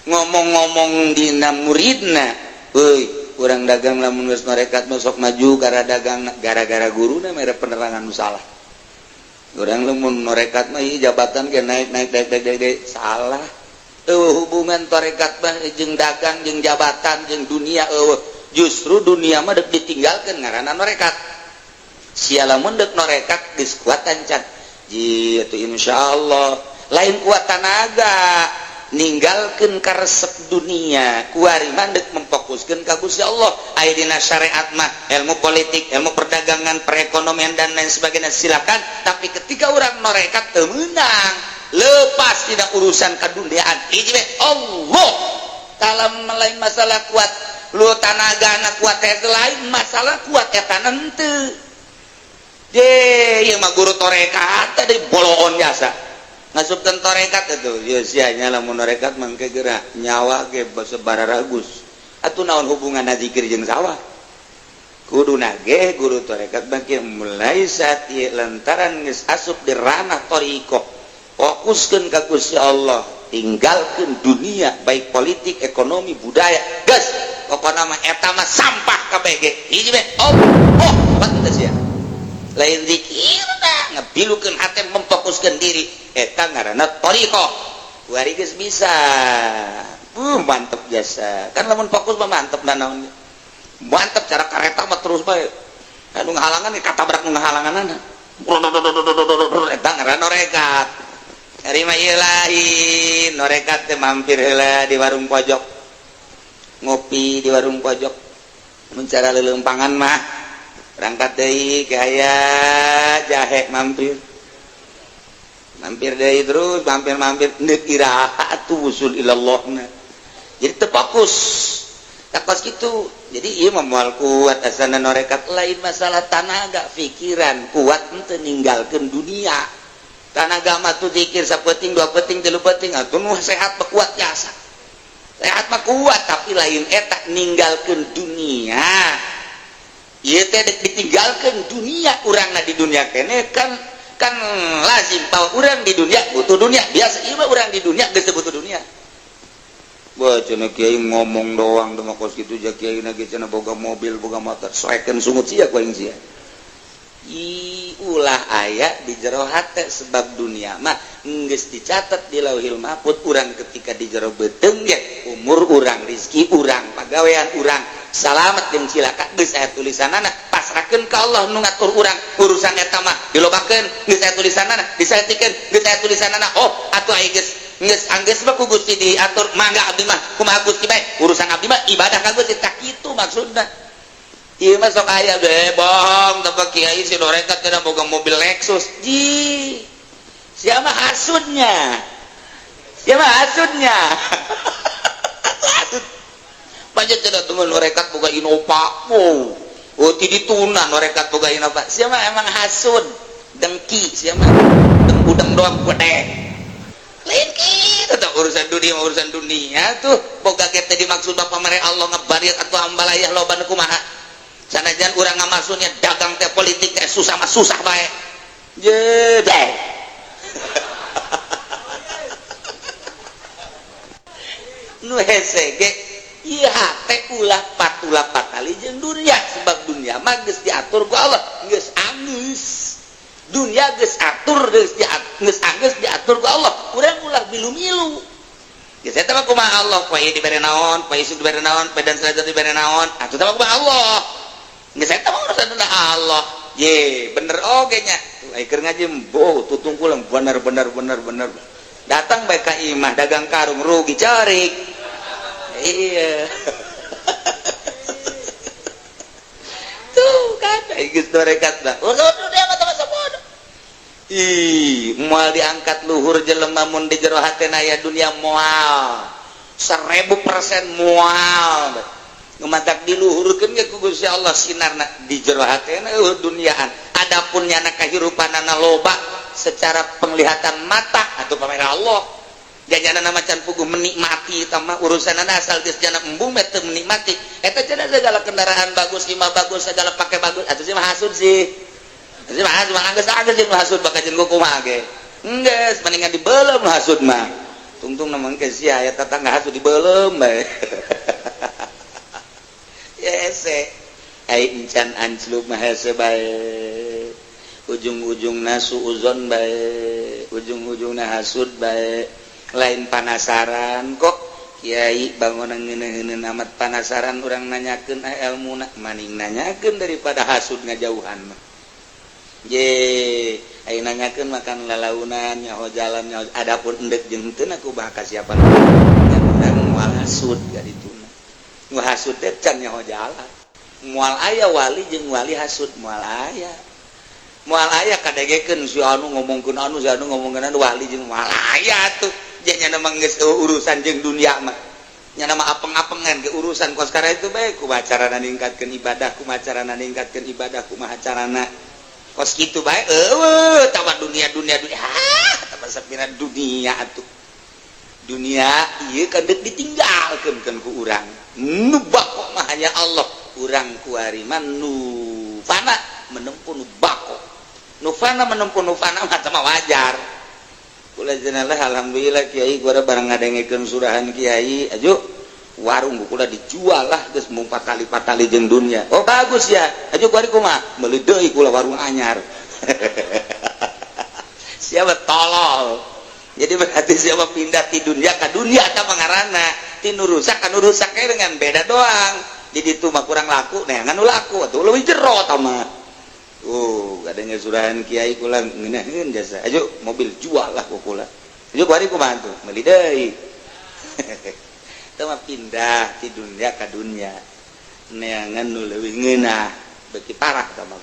Ngomong-ngomong dina muridna euy urang dagang lamun geus norekat sok maju gara dagang gara-gara guruna mere penerangan nu salah urang lamun norekat mah ieu jabatan ge naik salah hubungan torekat mah jeung dagang jeung jabatan jeung dunia justru dunia mah deuk ditinggalkeun ngaranna norekat sia lamun deuk norekat geus kuat tancan jitu insyaallah lain kuat tanaga ninggalkeun karesep dunia kuari mandek memfokuskeun ka Gusti Allah aya dina syariat mah ilmu politik ilmu perdagangan perekonomian dan lain sebagainya silakan tapi ketika urang norekat teu meunang lepas tina urusan kaduniaan hiji we Allah taala lain masalah kuat lu tanagana kuat teh lain masalah kuat eta henteu je ieu mah guru torekat teh boloon jasa ngasupkeun torekat atuh ieu sia nya lamun torekat mangke geura nyawa ge bararagus atuh naon hubunganna zikir jeung sawah kuduna ge guru torekat bangke mulai saat ieu lantaran geus asup di ranah thariqah fokuskeun ka Gusti Allah tinggalkeun dunia baik politik ekonomi budaya geus pokona mah eta mah sampah kabeh ge hiji we Allah pantes sia lain zikir ngabilukeun hate memfokuskeun diri eta ngaranna thariqah kuari geus bisa mantep biasa kan lamun fokus mah mantep naon mantep cara kareta mah terus bae anu ngahalangan ge katabrak nu ngahalanganna eta ngaranna norekat ari mah ieu lain norekat teh mampir heula di warung pojok ngopi di warung pojok mun cara leuleumpangan mah berangkat deui ke aya jahe mampir deui terus mampir neuk iraha atuh usul ilallahna jadi teu fokus tak pas kitu jadi ieu mah moal kuat asana norekat lain masalah tanaga pikiran kuat henteu ninggalkeun dunia tanaga mah tuh zikir sapeting dua peting tilu peting atuh nu sehat mah kuat jasa sehat mah kuat tapi lain eta ninggalkeun dunia ieu teh ditinggalkeun dunia urangna di dunia kene kan lazim bahwa urang di dunia butuh dunia biasa ieu mah urang di dunia geus butuh dunia wah cenah kiai ngomong doang teh mah kos kitu ja kiai na ge cenah boga mobil boga motor soekeun sungut sia ku aing sia ulah aya di jero hate sebab dunia mah geus dicatat di Lauhil Mahfuz urang ketika di jero beuteung ge umur urang rezeki urang pagawean urang salamet jeung cilaka geus aya tulisanana pasrahkeun ka Allah nu ngatur urang urusan eta mah dilobakeun geus aya tulisanana disaetikeun geus aya tulisanana oh atuh aya geus anggeus mah ku Gusti diatur mangga abdi mah kumaha Gusti bae urusan abdi mah ibadah ka Gusti tak kitu maksudna ieu mah sok aya ge bohong teu kiai si norekat teh boga mobil Lexus ji sia mah hasudnya panjat cenah teu norekat boga Innova oh ti dituna norekat boga Innova sia mah emang hasud dengki sia mah udang doang gede lain kitu tah urusan dunia tuh boga ge teh dimaksud Bapa mere Allah ngabariat atuh ambalayah loba nu kumaha sanajan urang ngamaksudnya dagang teh politik teh susah mah susah bae jedeh nu hese ge ieu hate ulah patulah patali jeung dunia sebab dunia mah geus diatur ku Allah geus anggeus dunia geus atur geus diatur ku Allah urang ulah milu-milu geus eta mah kumaha Allah poe dibere naon poe isu dibere naon poe dan salajat dibere naon atuh teh mah kumaha Allah geus eta mah urusan Allah ye bener oge nya ai keur ngaji boh tutung pulang bener datang bae ka imah dagang karung rugi carik iya tuh kan geus torekat dah udah dia mah teu bodoh Mual diangkat luhur jelema mun di jero hatena aya dunia mual 1000% mual ngematak diluhurkeun ge ku Gusti Allah sinarna di jero hatena duniaan adapun nyana kahirupanana loba secara penglihatan mata atau kamera Allah jajana macan puguh menikmati tama urusanana asal geus jana embung meh teu menikmati eta cenah segala kendaraan bagus imah bagus segala pake bagus atuh sih mah hasud sih jadi mah anggeus sih hasud bakal jeung kumaha ge enggeus mendingan dibeulem hasud mah tungtung namang ke sia aya tetangga hasud dibeulem bae hese ai encan ancluk mah hese bae ujung-ujungna suuzon bae ujung-ujungna hasud bae lain panasaran kok kiai bangunan ngeuneun amat panasaran urang nanyakeun ilmuna maning nanyakeun daripada hasud ngajauhan mah ye ai nanyakeun makan lalaunan nyaho jalan nyaho adapun endek jeung teu aku bah ka siapa urang moal hasud gadituna nu hasud teh can nyaho jalan moal aya wali jeung wali hasud moal aya kadegekeun si anu ngomongkeun anu si anu ngomongkeun anu wali jeung moal aya tuh nya nama geus urusan jeung dunia mah nya nama apeng-apengan ke urusan kos kara itu bae kumaha carana ningkatkeun ibadah kumaha carana ningkatkeun ibadah kumaha carana kos kitu bae tawa dunia tawa sapira dunia atuh dunia ieu kan deuk ditinggalkeun ku urang nu bako mah hanya Allah urang kuari mah nu fana menempuh nu bako nu fana menempuh nu fana mah teh wajar kula jenallah alhamdulillah kiai gua barang ngadengekeun surahan kiai ajo warung kula dijual lah geus mung patali jeung dunia oh bagus ya ajo kuari kumaha meuli deui kula warung anyar siapa tolol jadi berarti siapa pindah ti dunia ka dunia eta pangaranna ti nu rusak ka nu rusak dengan beda doang jadi itu mah kurang laku neangan nu laku atuh leuwih jero ta mah adanya surahan kiai kula ngeunaheun jasa ayo mobil jual lah kula ayo kuari kumaha tuh meuli deui teu mah pindah ti dunia ka dunia neangan nu leuwih ngeunah beuki parah tah mah